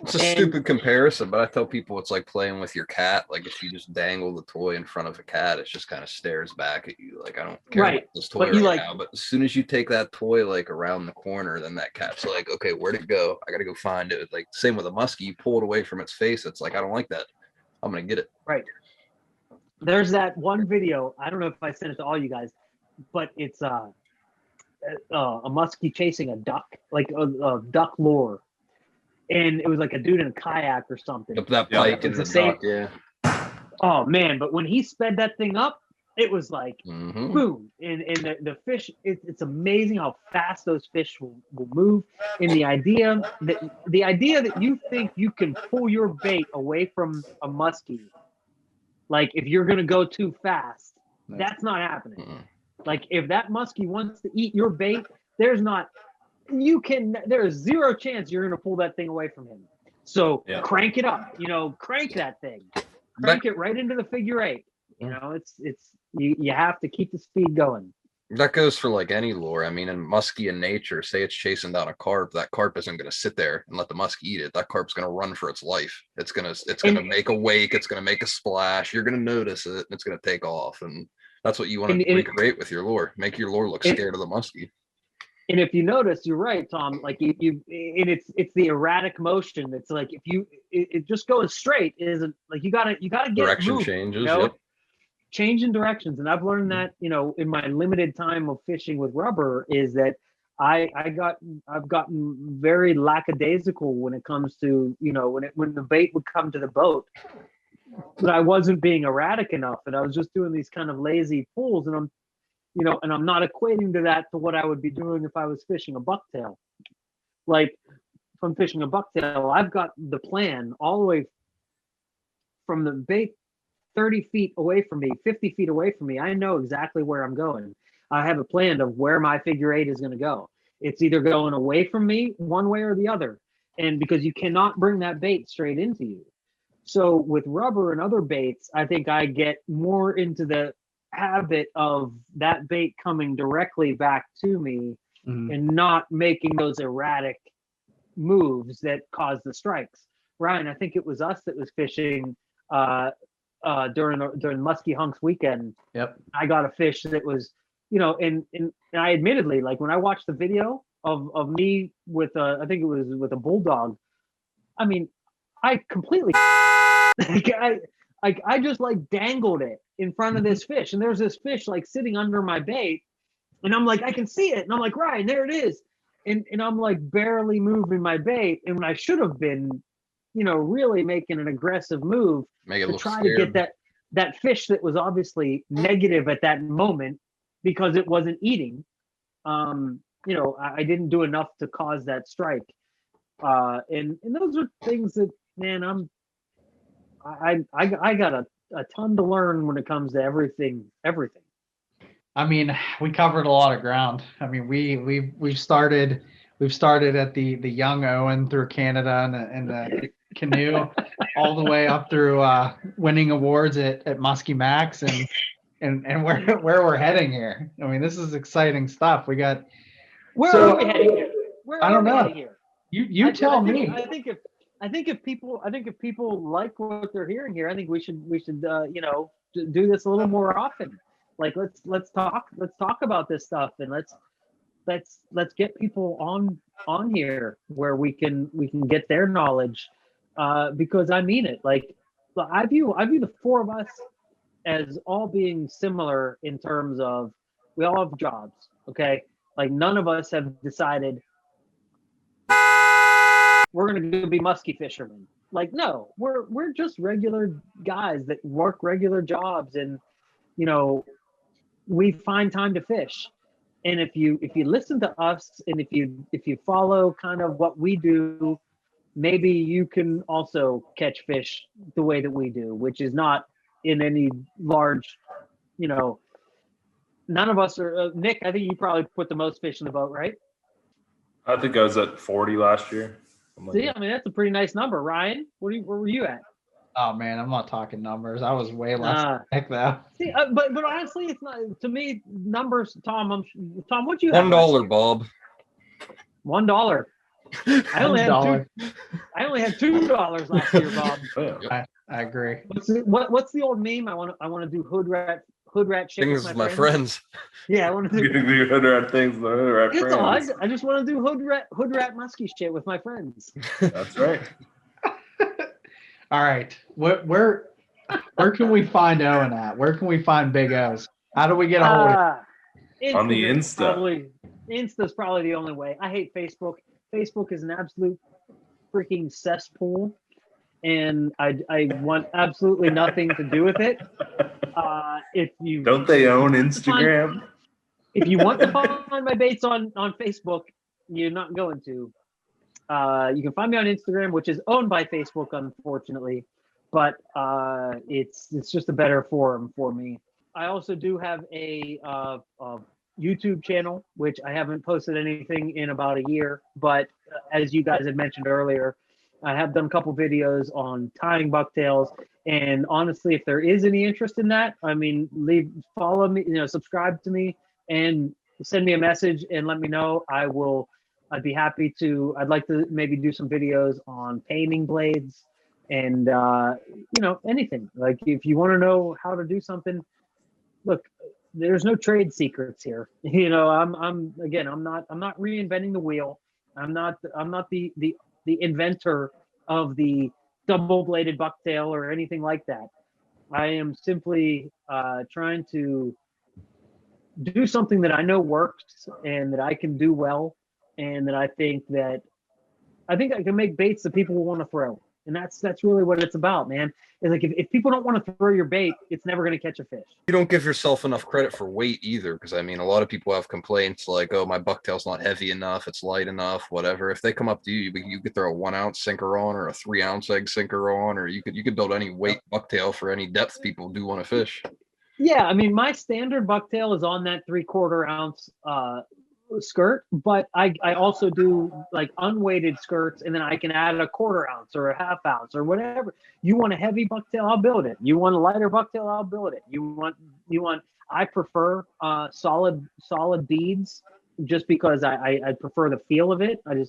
It's a stupid comparison, but I tell people it's like playing with your cat. Like if you just dangle the toy in front of a cat, it just kind of stares back at you. Like, I don't care about this toy now. But as soon as you take that toy like around the corner, then that cat's like, okay, where'd it go? I gotta go find it. Like same with a muskie, you pull it away from its face. It's like, I don't like that. I'm gonna get it. Right. There's that one video. I don't know if I sent it to all you guys, but it's a muskie chasing a duck, like a duck lure. And it was like a dude in a kayak or something. That pike in the dock, yeah. Oh man! But when he sped that thing up, it was like boom. And the fish, it's amazing how fast those fish will move. And the idea that you think you can pull your bait away from a muskie, like if you're gonna go too fast, that's not happening. Like if that muskie wants to eat your bait, there's zero chance you're going to pull that thing away from him. So crank it up, crank that thing, crank it right into the figure eight. You have to keep the speed going. That goes for like any lure. I mean, in muskie in nature, say it's chasing down a carp, that carp isn't going to sit there and let the muskie eat it. That carp's going to run for its life. It's going to make a wake. It's going to make a splash. You're going to notice it. And it's going to take off. And that's what you want to recreate with your lure. Make your lure look scared of the muskie. And if you notice, you're right, Tom. Like it's the erratic motion. It's like if it just goes straight, isn't like you gotta get direction moving, changes. Changing directions. And I've learned that in my limited time of fishing with rubber is that I've gotten very lackadaisical when it comes to when the bait would come to the boat, but I wasn't being erratic enough, and I was just doing these kind of lazy pulls, and I'm not equating to what I would be doing if I was fishing a bucktail. Like if I'm fishing a bucktail, I've got the plan all the way from the bait 30 feet away from me, 50 feet away from me. I know exactly where I'm going. I have a plan of where my figure eight is going to go. It's either going away from me one way or the other. And because you cannot bring that bait straight into you. So with rubber and other baits, I think I get more into the habit of that bait coming directly back to me and not making those erratic moves that cause the strikes. Ryan, I think it was us that was fishing during Musky Hunks weekend. Yep. I got a fish that was, and I admittedly, like when I watched the video of me with I think it was with a bulldog, I mean, I completely I just like dangled it in front of this fish, and there's this fish like sitting under my bait, and I'm like, I can see it, and I'm like, Ryan, there it is, and I'm like barely moving my bait, and when I should have been, really making an aggressive move to try to get that fish that was obviously negative at that moment because it wasn't eating. I didn't do enough to cause that strike, and those are things that, man, I got a ton to learn when it comes to everything. I mean, we covered a lot of ground. I mean, we've started at the young Owen through Canada and the canoe all the way up through winning awards at Musky Max and where we're heading here. I mean, this is exciting stuff. We got where are we heading here? I don't know. You tell me. I think if people like what they're hearing here, I think we should do this a little more often. Like let's talk about this stuff, and let's get people on here where we can get their knowledge, because I mean it. Like I view the four of us as all being similar in terms of we all have jobs. Okay, like none of us have decided we're going to be musky fishermen. Like, no, we're just regular guys that work regular jobs. And, we find time to fish. And if you listen to us, and if you follow kind of what we do, maybe you can also catch fish the way that we do, which is not in any large, none of us are. Nick, I think you probably put the most fish in the boat, right? I think I was at 40 last year. See, I mean, that's a pretty nice number. Ryan, where were you at? Oh man, I'm not talking numbers. I was way less heck though. See, but honestly, it's not to me. Numbers, Tom. Tom, what'd you have? $1, Bob. $1. I only had $1. I only had $2 last year, Bob. Yeah. I agree. What's the old meme? I want to do hood rat shit Things with with my friends. Yeah, I want to You do. can do hood rat things, the hood rat It's odd. friends. I just want to do hood rat musky shit with my friends. That's right. All right. Where can we find Owen at? Where can we find Big O's? How do we get a hold of him? On the Insta. Insta's probably the only way. I hate Facebook. Facebook is an absolute freaking cesspool, and I want absolutely nothing to do with it. If you Don't they own Instagram? if you want to find my baits on Facebook, you're not going to. You can find me on Instagram, which is owned by Facebook, unfortunately, but it's just a better forum for me. I also do have a YouTube channel, which I haven't posted anything in about a year, but as you guys had mentioned earlier, I have done a couple videos on tying bucktails. And honestly, if there is any interest in that, I mean, follow me, subscribe to me and send me a message and let me know. I'd be happy to. I'd like to maybe do some videos on painting blades and anything. Like if you want to know how to do something, look, there's no trade secrets here. I'm not reinventing the wheel. I'm not the inventor of the double-bladed bucktail or anything like that. I am simply trying to do something that I know works and that I can do well, and that I think I can make baits that people will want to throw. And that's really what it's about, man. It's like if people don't want to throw your bait, it's never going to catch a fish. You don't give yourself enough credit for weight either, because I mean, a lot of people have complaints like, "Oh, my bucktail's not heavy enough, it's light enough, whatever." If they come up to you, you could throw a 1 ounce sinker on, or a 3 ounce egg sinker on, or you could build any weight bucktail for any depth people do want to fish. Yeah, I mean, my standard bucktail is on that 3/4 ounce skirt, but I also do like unweighted skirts, and then I can add a 1/4 ounce or a 1/2 ounce or whatever. You want a heavy bucktail, I'll build it. You want a lighter bucktail, I'll build it. You want I prefer solid beads just because I prefer the feel of it. It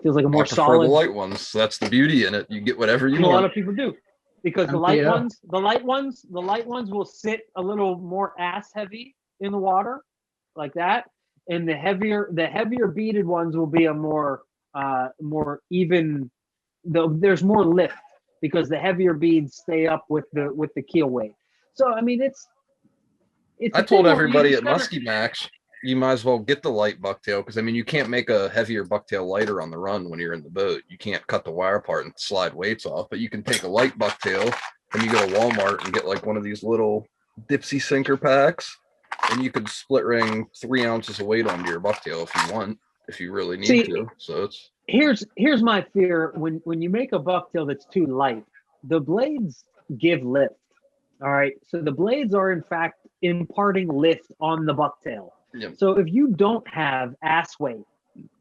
feels like a more I prefer solid. the light ones. So that's the beauty in it. You get whatever you And want. a lot of people do. Because the light ones will sit a little more ass heavy in the water, like that. And the heavier beaded ones will be a more even. There's more lift because the heavier beads stay up with the keel weight. So I mean, it's. I told everybody at Musky Max, you might as well get the light bucktail, because I mean, you can't make a heavier bucktail lighter on the run when you're in the boat. You can't cut the wire apart and slide weights off, but you can take a light bucktail and you go to Walmart and get like one of these little dipsy sinker packs, and you could split ring 3 ounces of weight onto your bucktail if you want, if you really need to. So it's here's my fear when you make a bucktail that's too light, the blades give lift. All right, so the blades are in fact imparting lift on the bucktail. Yep. So if you don't have ass weight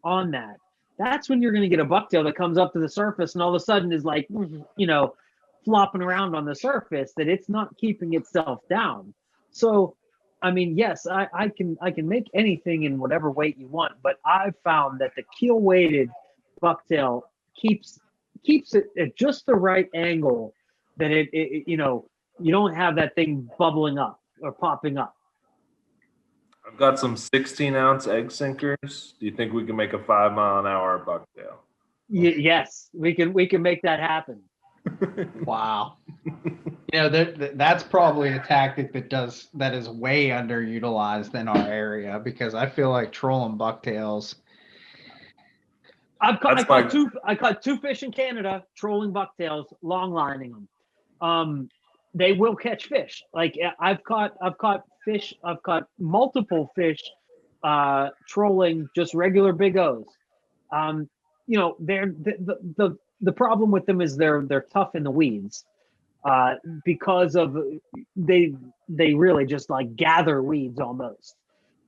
on that, that's when you're going to get a bucktail that comes up to the surface and all of a sudden is like, flopping around on the surface, that it's not keeping itself down. So, I mean, yes, I can make anything in whatever weight you want, but I've found that the keel weighted bucktail keeps it at just the right angle that it you don't have that thing bubbling up or popping up. I've got some 16-ounce egg sinkers. Do you think we can make a 5 mile an hour bucktail? Yes, we can make that happen. Wow. That's probably a tactic that is way underutilized in our area, because I feel like trolling bucktails. I caught two fish in Canada trolling bucktails, long lining them. they will catch fish. Like I've caught fish. I've caught multiple fish trolling just regular big O's. They're the problem with them is they're tough in the weeds because of they really just like gather weeds almost.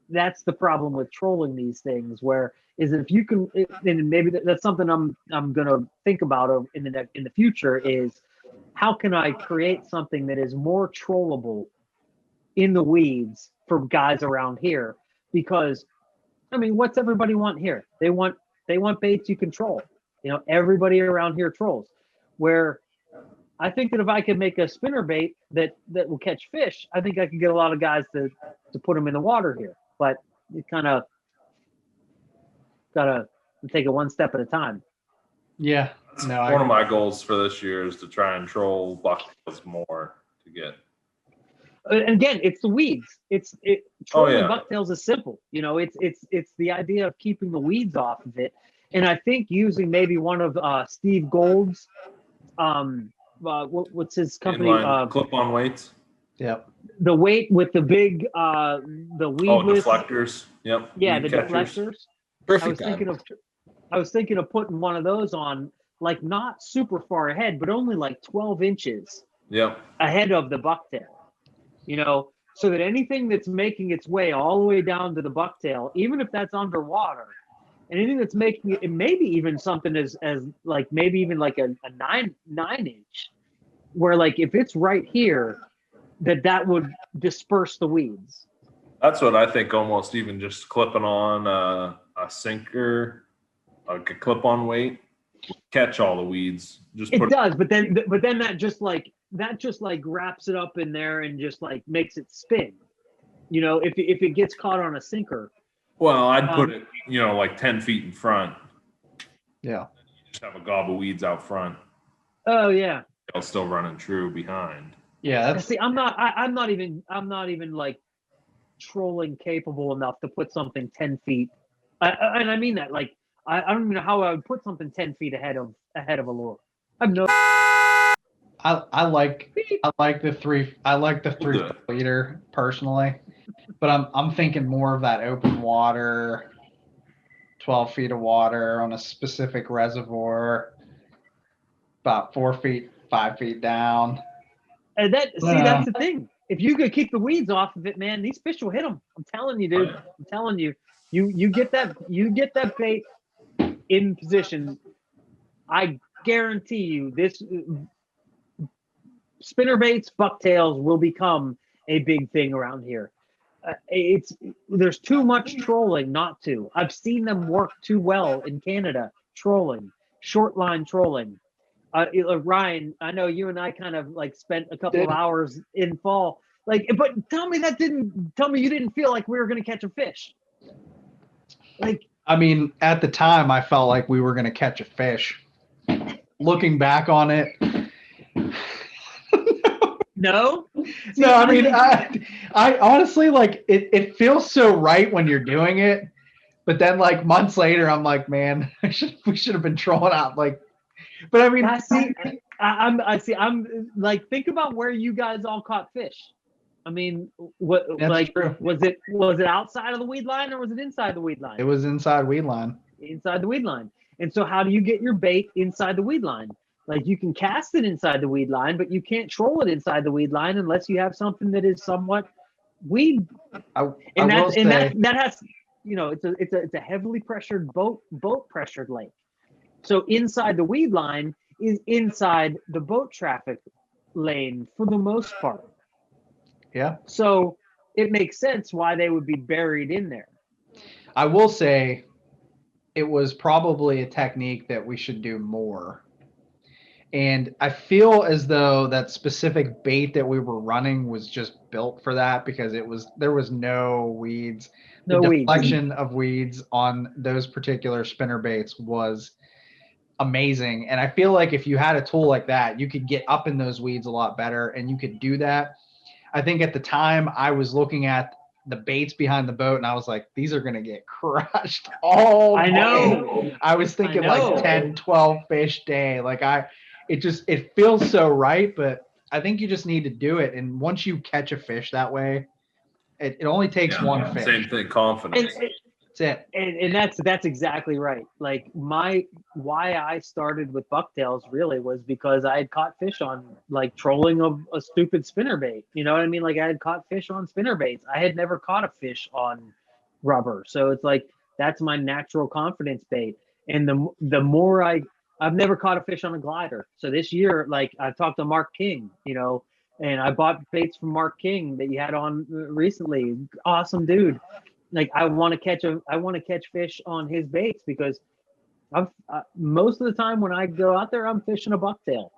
That's the problem with trolling these things. Where is if you can, and maybe that's something I'm gonna think about in the future is how can I create something that is more trollable in the weeds for guys around here? Because I mean, what's everybody want here? They want baits you control. Everybody around here trolls. Where I think that if I could make a spinner bait that will catch fish, I think I could get a lot of guys to put them in the water here. But you kind of gotta take it one step at a time. Yeah. That's No, one of my goals for this year is to try and troll bucktails more to get. And again, it's the weeds. Trolling yeah. bucktails is simple. It's the idea of keeping the weeds off of it. And I think using maybe one of Steve Gold's what's his company? Clip-on weights. Yep. The weight with the big the weed deflectors. Yep. Yeah, weed the catchers. deflectors. Perfect. I was thinking of putting one of those on, like not super far ahead, but only like 12 inches ahead of the bucktail. So that anything that's making its way all the way down to the bucktail, even if that's underwater, anything that's making it, maybe even something as like maybe even like a 9 inch, where like if it's right here, that would disperse the weeds. That's what I think. Almost even just clipping on a sinker, like a clip-on weight, catch all the weeds. But then that just like wraps it up in there and just like makes it spin. If it gets caught on a sinker. Well, I'd put it, like 10 feet in front. Yeah. Just have a gob of weeds out front. Oh yeah. They'll still running true behind. Yeah. See, I'm not even like trolling capable enough to put something 10 feet. And I mean that, like, I don't even know how I would put something 10 feet ahead of a lure. I've no. I like the 3 liter personally, but I'm thinking more of that open water, 12 feet of water on a specific reservoir, about 4 feet, 5 feet down. And that's the thing. If you could keep the weeds off of it, man, these fish will hit them. I'm telling you, dude. I'm telling you. You get that bait in position. I guarantee you, this spinner baits, bucktails will become a big thing around here. There's too much trolling not to. I've seen them work too well in Canada. Trolling, short line trolling. Ryan, I know you and I kind of like spent a couple of hours in fall. Like, but tell me you didn't feel like we were going to catch a fish. Like, I mean, at the time, I felt like we were going to catch a fish. Looking back on it, no. I mean, I honestly, like, it feels so right when you're doing it, but then like months later, I'm like, man, we should have been trolling out. Like, but I mean, I'm like, think about where you guys all caught fish. I mean, true. Was it outside of the weed line or was it inside the weed line? It was inside weed line. Inside the weed line. And so how do you get your bait inside the weed line? Like, you can cast it inside the weed line, but you can't troll it inside the weed line unless you have something that is somewhat weed. That has, it's a heavily pressured boat pressured lake. So inside the weed line is inside the boat traffic lane for the most part. Yeah. So it makes sense why they would be buried in there. I will say it was probably a technique that we should do more. And I feel as though that specific bait that we were running was just built for that because there was no weeds. The deflection of weeds on those particular spinner baits was amazing. And I feel like if you had a tool like that, you could get up in those weeds a lot better and you could do that. I think at the time I was looking at the baits behind the boat and I was like, these are going to get crushed all day. I know. I was thinking like 10, 12 fish day. Like it feels so right, but I think you just need to do it. And once you catch a fish that way, it only takes Yeah, one fish. Same thing, confidence. That's it. And that's exactly right. Like why I started with bucktails really was because I had caught fish on like trolling a stupid spinner bait. You know what I mean? Like I had caught fish on spinner baits. I had never caught a fish on rubber. So it's like that's my natural confidence bait. And the more I've never caught a fish on a glider. So this year, like I've talked to Mark King, and I bought baits from Mark King that you had on recently. Awesome dude. Like I want to catch fish on his baits because most of the time when I go out there, I'm fishing a bucktail.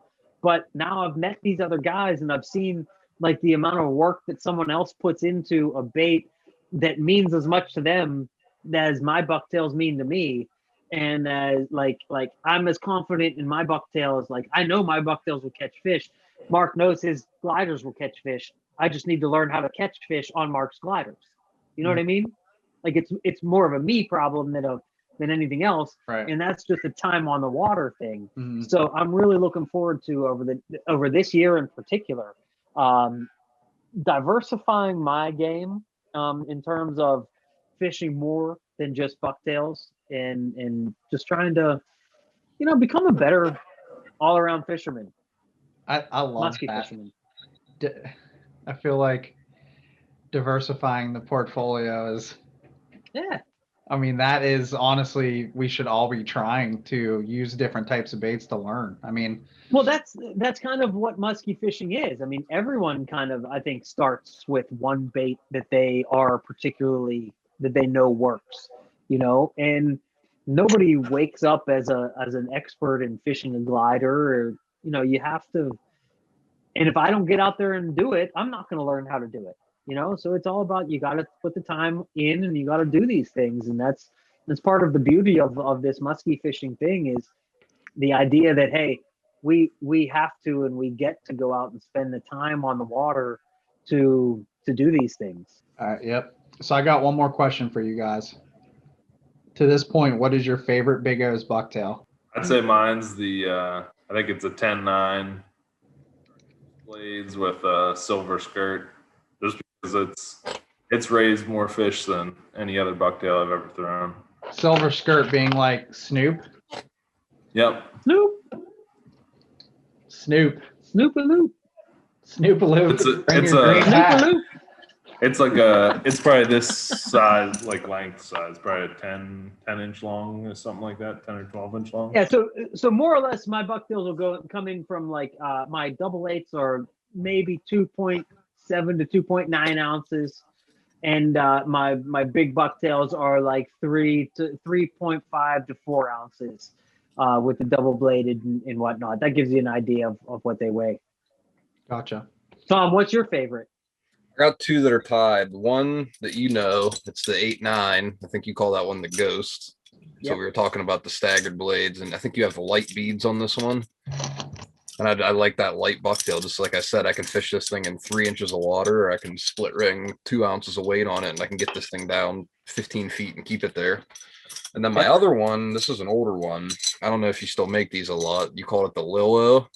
But now I've met these other guys and I've seen like the amount of work that someone else puts into a bait that means as much to them as my bucktails mean to me. And like I'm as confident in my bucktail as like I know my bucktails will catch fish. Mark knows his gliders will catch fish. I just need to learn how to catch fish on Mark's gliders. You know what I mean? Like it's more of a me problem than anything else, Right. and that's just a time on the water thing. Mhm. So I'm really looking forward to over this year in particular, diversifying my game in terms of fishing more than just bucktails and just trying to become a better all around fisherman, I love musky that. fisherman. I feel like diversifying the portfolio is, Yeah. I mean, that is honestly, we should all be trying to use different types of baits to learn. I mean, Well, that's kind of what musky fishing is. I mean, everyone kind of, I think, starts with one bait that they know works, and nobody wakes up as an expert in fishing a glider, or you have to. And if I don't get out there and do it, I'm not going to learn how to do it. So it's all about you got to put the time in and you got to do these things, and that's part of the beauty of this musky fishing thing is the idea that hey, we have to and we get to go out and spend the time on the water to do these things. all right, yep. So I got one more question for you guys. To this point, what is your favorite Big O's bucktail? I'd say mine's I think it's a 10-9 blades with a silver skirt, just because it's raised more fish than any other bucktail I've ever thrown. Silver skirt being like Snoop. Yep. Snoop. Snoop-a-loop. Snoop-a-loop. It's like it's probably this size, like length size, probably a 10-inch long or something like that, 10 or 12-inch long. Yeah, so more or less my bucktails will come in from like my double eights are maybe 2.7 to 2.9 ounces. And my big bucktails are like 3.5 to 4 ounces with the double bladed and whatnot. That gives you an idea of what they weigh. Gotcha. Tom, what's your favorite? I got two that are tied. One that it's the 8-9. I think you call that one the Ghost. So Yep. we were talking about the staggered blades, and I think you have light beads on this one. And I like that light bucktail. Just like I said, I can fish this thing in 3 inches of water, or I can split ring 2 ounces of weight on it, and I can get this thing down 15 feet and keep it there. And then my other one, this is an older one. I don't know if you still make these a lot. You call it the Lilo.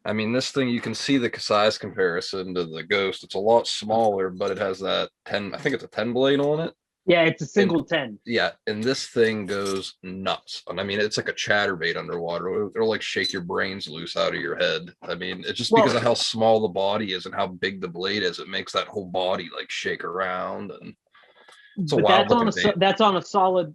I mean, this thing, you can see the size comparison to the Ghost. It's a lot smaller, but it has that 10, I think it's a 10 blade on it. Yeah, it's a single 10. Yeah, and this thing goes nuts. And I mean, it's like a chatterbait underwater. It'll like shake your brains loose out of your head. I mean, it's just because of how small the body is and how big the blade is. It makes that whole body like shake around, and it's a wild looking bait. That's on a solid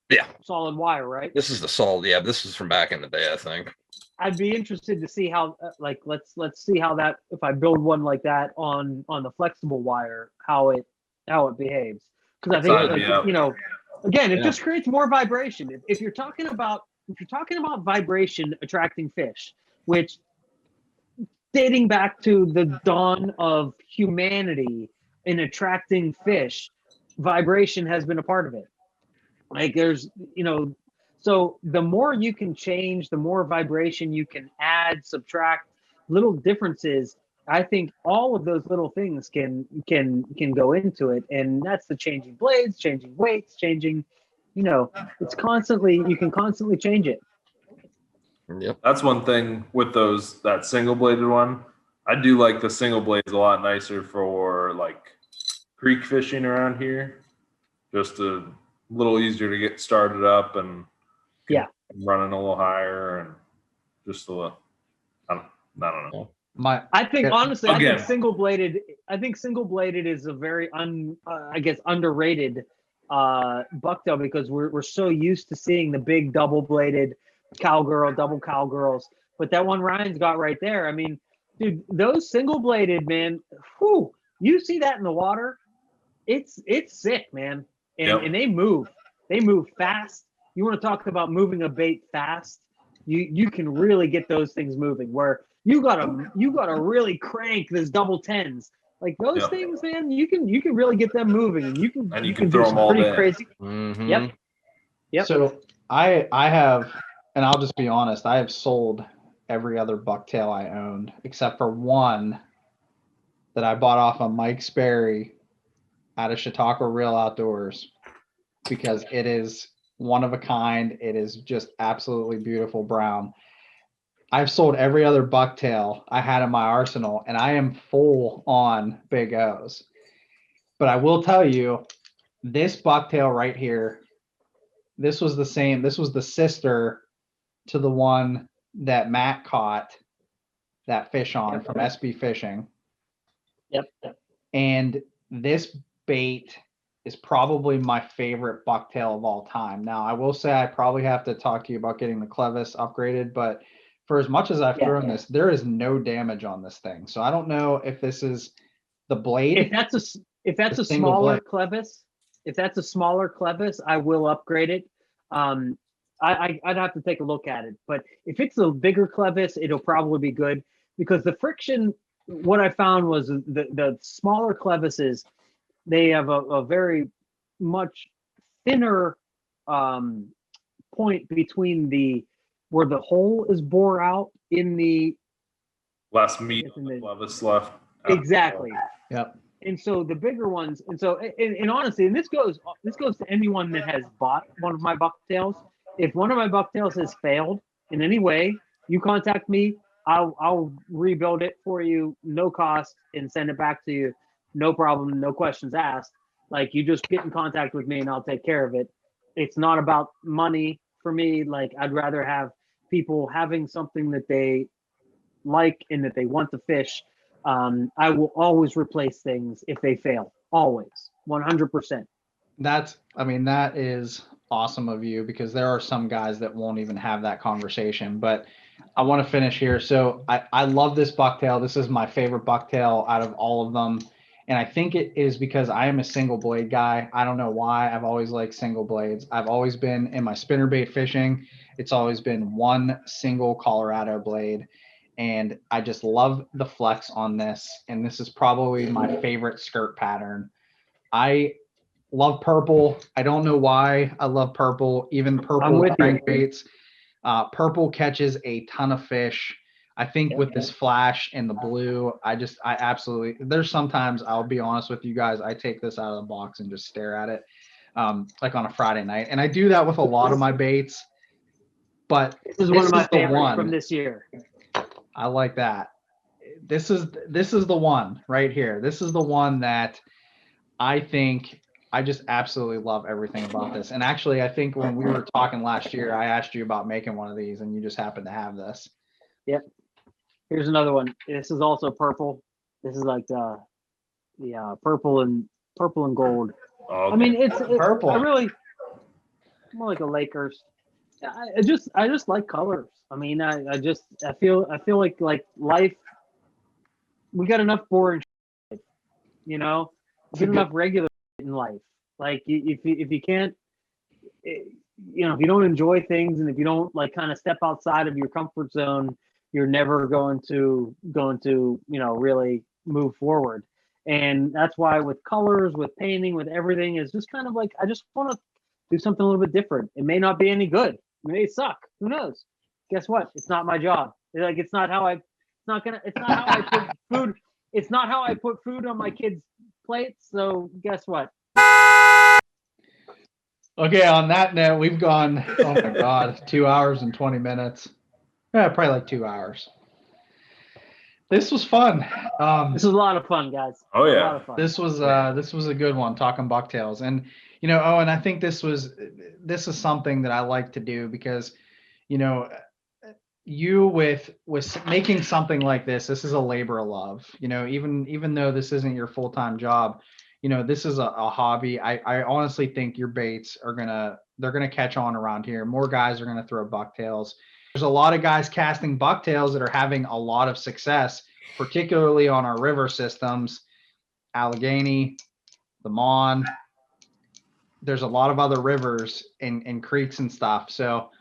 Yeah, solid wire, right? this is the solid. Yeah, this is from back in the day, I think. I'd be interested to see how let's see how that, if I build one like that on the flexible wire, how it behaves, because I think again, it just creates more vibration. If you're talking about vibration attracting fish, which dating back to the dawn of humanity in attracting fish, vibration has been a part of it. Like there's so the more you can change, the more vibration you can add, subtract, little differences. I think all of those little things can go into it, and that's the changing blades, changing weights, changing. You can constantly change it. Yep. That's one thing with that single bladed one. I do like the single blades a lot nicer for like creek fishing around here. Just a little easier to get started up and running a little higher and just a little. I don't know. I think honestly, Again. I think single bladed is a very underrated bucktail because we're so used to seeing the big double bladed double cowgirls. But that one Ryan's got right there, I mean, dude, those single bladed, man, whew, you see that in the water, it's sick, man. And they move fast. You want to talk about moving a bait fast, you can really get those things moving where you gotta really crank those double tens. Like those things, man, you can really get them moving, and you can throw do them some all pretty day. crazy. Mhm. Yep. So I have, and I'll just be honest, I have sold every other bucktail I owned except for one that I bought off of Mike Sperry out of Chautauqua Real Outdoors because it is one of a kind. It is just absolutely beautiful brown. I've sold every other bucktail I had in my arsenal, and I am full on Big O's. But I will tell you, this bucktail right here, this was the same. This was the sister to the one that Matt caught that fish on from SB Fishing. Yep. And this bait is probably my favorite bucktail of all time. Now, I will say I probably have to talk to you about getting the Clevis upgraded, but for as much as I've thrown this, there is no damage on this thing. So I don't know if this is the blade. If that's a smaller Clevis, I will upgrade it. I'd have to take a look at it, but if it's a bigger Clevis, it'll probably be good because the friction. What I found was the smaller Clevises, they have a very much thinner point between where the hole is bore out in the less meat on the Clevis left. Exactly. Yep. And so the bigger ones, and honestly, and this goes to anyone that has bought one of my bucktails. If one of my bucktails has failed in any way, you contact me. I'll rebuild it for you, no cost, and send it back to you, no problem, no questions asked. Like you just get in contact with me, and I'll take care of it. It's not about money for me. Like I'd rather have people having something that they like and that they want to fish. I will always replace things if they fail. Always, 100%. That is awesome of you because there are some guys that won't even have that conversation. But I want to finish here. So I love this bucktail. This is my favorite bucktail out of all of them. And I think it is because I am a single blade guy. I don't know why. I've always liked single blades. I've always been in my spinnerbait fishing. It's always been one single Colorado blade. And I just love the flex on this. And this is probably my favorite skirt pattern. I love purple. I don't know why I love purple, even purple crankbaits. Purple catches a ton of fish. I think with this flash and the blue, I absolutely, there's sometimes I'll be honest with you guys, I take this out of the box and just stare at it like on a Friday night. And I do that with a lot of my baits, but this is one of my favorites from this year. I like that. This is the one right here. This is the one that I think I just absolutely love everything about this. And actually, I think when we were talking last year, I asked you about making one of these and you just happened to have this. Yep. Here's another one. This is also purple. This is like the purple and gold. Okay. I mean, it's purple. I really more like a Lakers. I just like colors. I mean, I feel like life. We got enough boring, get enough regular in life. Like if you can't, if you don't enjoy things and if you don't like kind of step outside of your comfort zone, you're never going to really move forward. And that's why with colors, with painting, with everything is just kind of like I just want to do something a little bit different. It may not be any good. It may suck. Who knows? Guess what? It's not my job. Like it's not how I put food. It's not how I put food on my kids' plates. So guess what? Okay, on that note, we've gone, oh my God, 2 hours and 20 minutes. Probably like 2 hours. This was fun. This was a lot of fun, guys. Oh, A yeah. lot of fun. This was a good one, talking bucktails. And Owen, I think this is something that I like to do because you with making something like this is a labor of love. Even though this isn't your full-time job, this is a hobby. I honestly think your baits they're gonna catch on around here. More guys are gonna throw bucktails. There's a lot of guys casting bucktails that are having a lot of success, particularly on our river systems, Allegheny, the Mon. There's a lot of other rivers and creeks and stuff. So,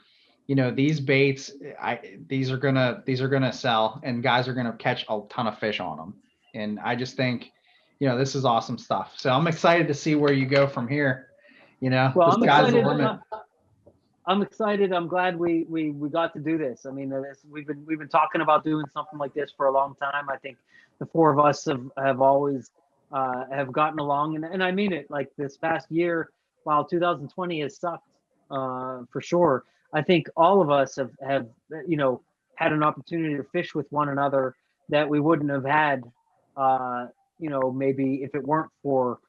these baits, these are gonna sell, and guys are gonna catch a ton of fish on them. And I just think, this is awesome stuff. So I'm excited to see where you go from here. Well, the I'm sky's the excited. limit. I'm excited. I'm glad we got to do this. I mean, we've been talking about doing something like this for a long time. I think the four of us have always have gotten along, and I mean it. Like this past year, while 2020 has sucked for sure, I think all of us have had an opportunity to fish with one another that we wouldn't have had, maybe if it weren't for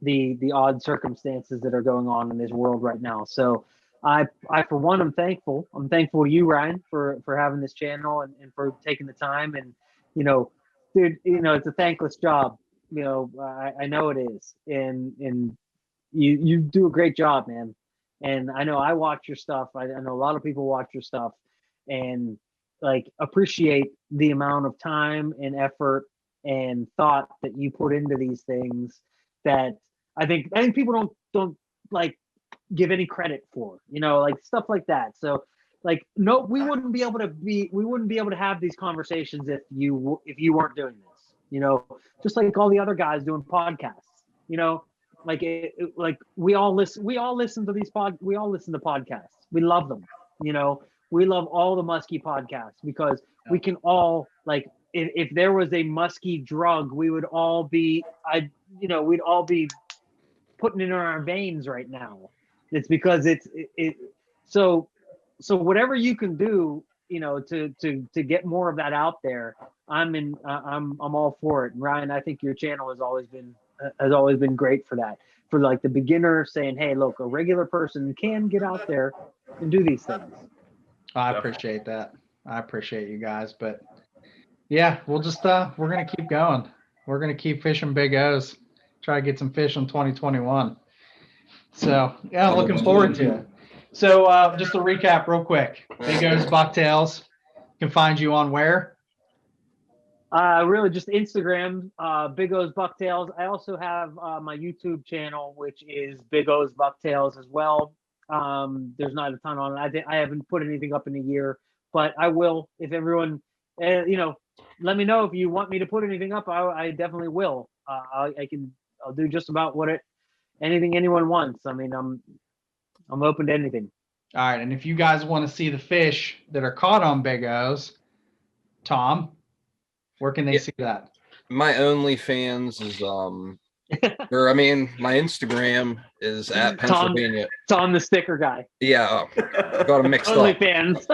the odd circumstances that are going on in this world right now. So I for one, I'm thankful. I'm thankful to you, Ryan, for having this channel and for taking the time. And dude, it's a thankless job. I know it is, and you do a great job, man. And I know I watch your stuff. I know a lot of people watch your stuff, and like appreciate the amount of time and effort and thought that you put into these things that I think people don't like give any credit for, like stuff like that. So like, no, we wouldn't be able to have these conversations if you weren't doing this, just like all the other guys doing podcasts, like we all listen to podcasts. We love them, we love all the Musky podcasts because we can all like, if there was a Musky drug, we would all be, we'd all be putting it in our veins right now. It's because so whatever you can do, to get more of that out there, I'm all for it. And Ryan, I think your channel has always been great for that. For like the beginner saying, hey, look, a regular person can get out there and do these things. I appreciate that. I appreciate you guys, but yeah, we'll just we're gonna keep going. We're gonna keep fishing big O's. Try to get some fish in 2021. So yeah, looking forward to it. So just to recap real quick, Big O's Bucktails can find you on where? Really just Instagram, Big O's Bucktails. I also have my YouTube channel, which is Big O's Bucktails as well. There's not a ton on it. I haven't put anything up in a year, but I will. If everyone, let me know if you want me to put anything up. I definitely will. I'll do just about anything anyone wants. I mean, I'm open to anything. All right, and if you guys want to see the fish that are caught on Big O's, Tom, where can they see that? My OnlyFans is or I mean, my Instagram is at Pennsylvania. Tom the sticker guy. Yeah, got them mixed up. OnlyFans.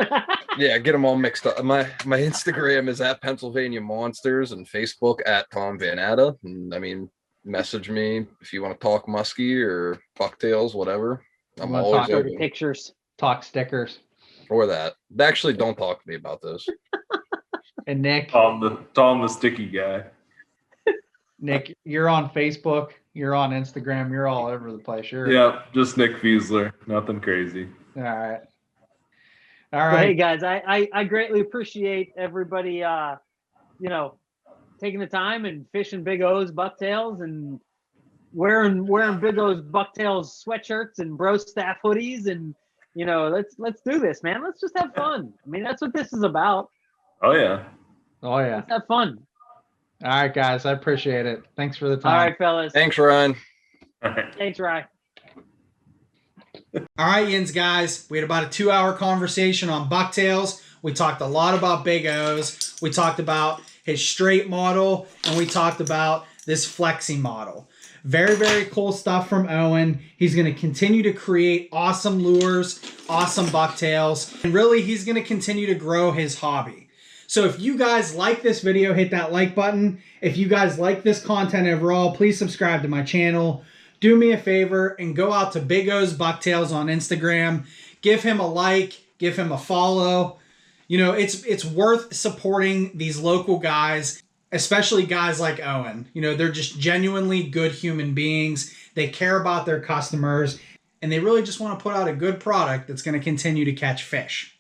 Yeah, get them all mixed up. My Instagram is at Pennsylvania Monsters and Facebook at Tom Vanatta. And I mean, message me if you want to talk Musky or Bucktails, whatever. I'm always open. Pictures. Talk stickers. Or that. Actually, don't talk to me about those. And Nick. Tom the sticky guy. Nick, you're on Facebook, you're on Instagram, you're all over the place. Yeah, just Nick Fielser. Nothing crazy. All right. Well, hey guys, I greatly appreciate everybody taking the time and fishing Big O's Bucktails and wearing Big O's Bucktails sweatshirts and bro staff hoodies, and let's do this, man. Let's just have fun. I mean, that's what this is about. Oh yeah. Let's have fun. All right, guys, I appreciate it. Thanks for the time. All right, fellas. Thanks, Ryan. All right. Thanks, Ryan. All right, Yins, guys. We had about a 2-hour conversation on Bucktails. We talked a lot about Big O's. We talked about his straight model, and we talked about this flexi model. Very, very cool stuff from Owen. He's going to continue to create awesome lures, awesome bucktails, and really he's going to continue to grow his hobby. So if you guys like this video, hit that like button. If you guys like this content overall, please subscribe to my channel. Do me a favor and go out to Big O's Bucktails on Instagram. Give him a like, give him a follow. You know, it's worth supporting these local guys, especially guys like Owen. You know, they're just genuinely good human beings. They care about their customers, and they really just want to put out a good product that's going to continue to catch fish.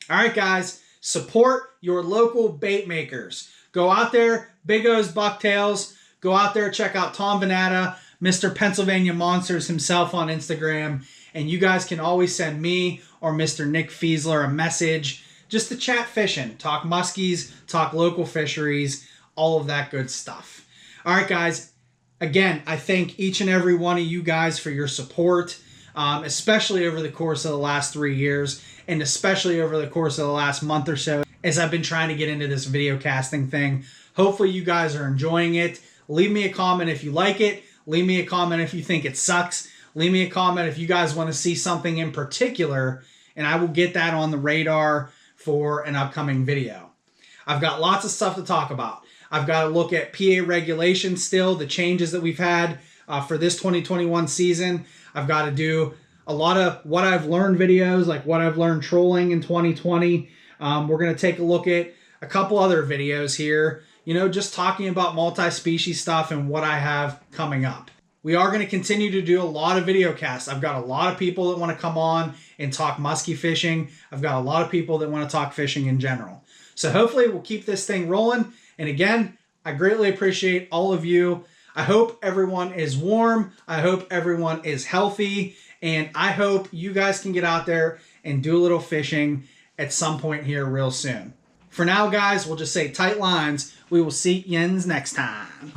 All right, guys, support your local bait makers. Go out there, Big O's Bucktails. Go out there, check out Tom Vanatta, Mr. Pennsylvania Monsters himself on Instagram, and you guys can always send me or Mr. Nick Fielser a message just to chat fishing, talk muskies, talk local fisheries, all of that good stuff. All right, guys. Again, I thank each and every one of you guys for your support, especially over the course of the last 3 years, and especially over the course of the last month or so as I've been trying to get into this video casting thing. Hopefully you guys are enjoying it. Leave me a comment if you like it. Leave me a comment if you think it sucks. Leave me a comment if you guys want to see something in particular, and I will get that on the radar for an upcoming video. I've got lots of stuff to talk about. I've got to look at PA regulations still, the changes that we've had for this 2021 season. I've got to do a lot of what I've learned videos, like what I've learned trolling in 2020. We're going to take a look at a couple other videos here, you know, just talking about multi-species stuff and what I have coming up. We are going to continue to do a lot of video casts. I've got a lot of people that want to come on and talk musky fishing. I've got a lot of people that want to talk fishing in general. So hopefully we'll keep this thing rolling. And again, I greatly appreciate all of you. I hope everyone is warm. I hope everyone is healthy. And I hope you guys can get out there and do a little fishing at some point here real soon. For now, guys, we'll just say tight lines. We will see yins next time.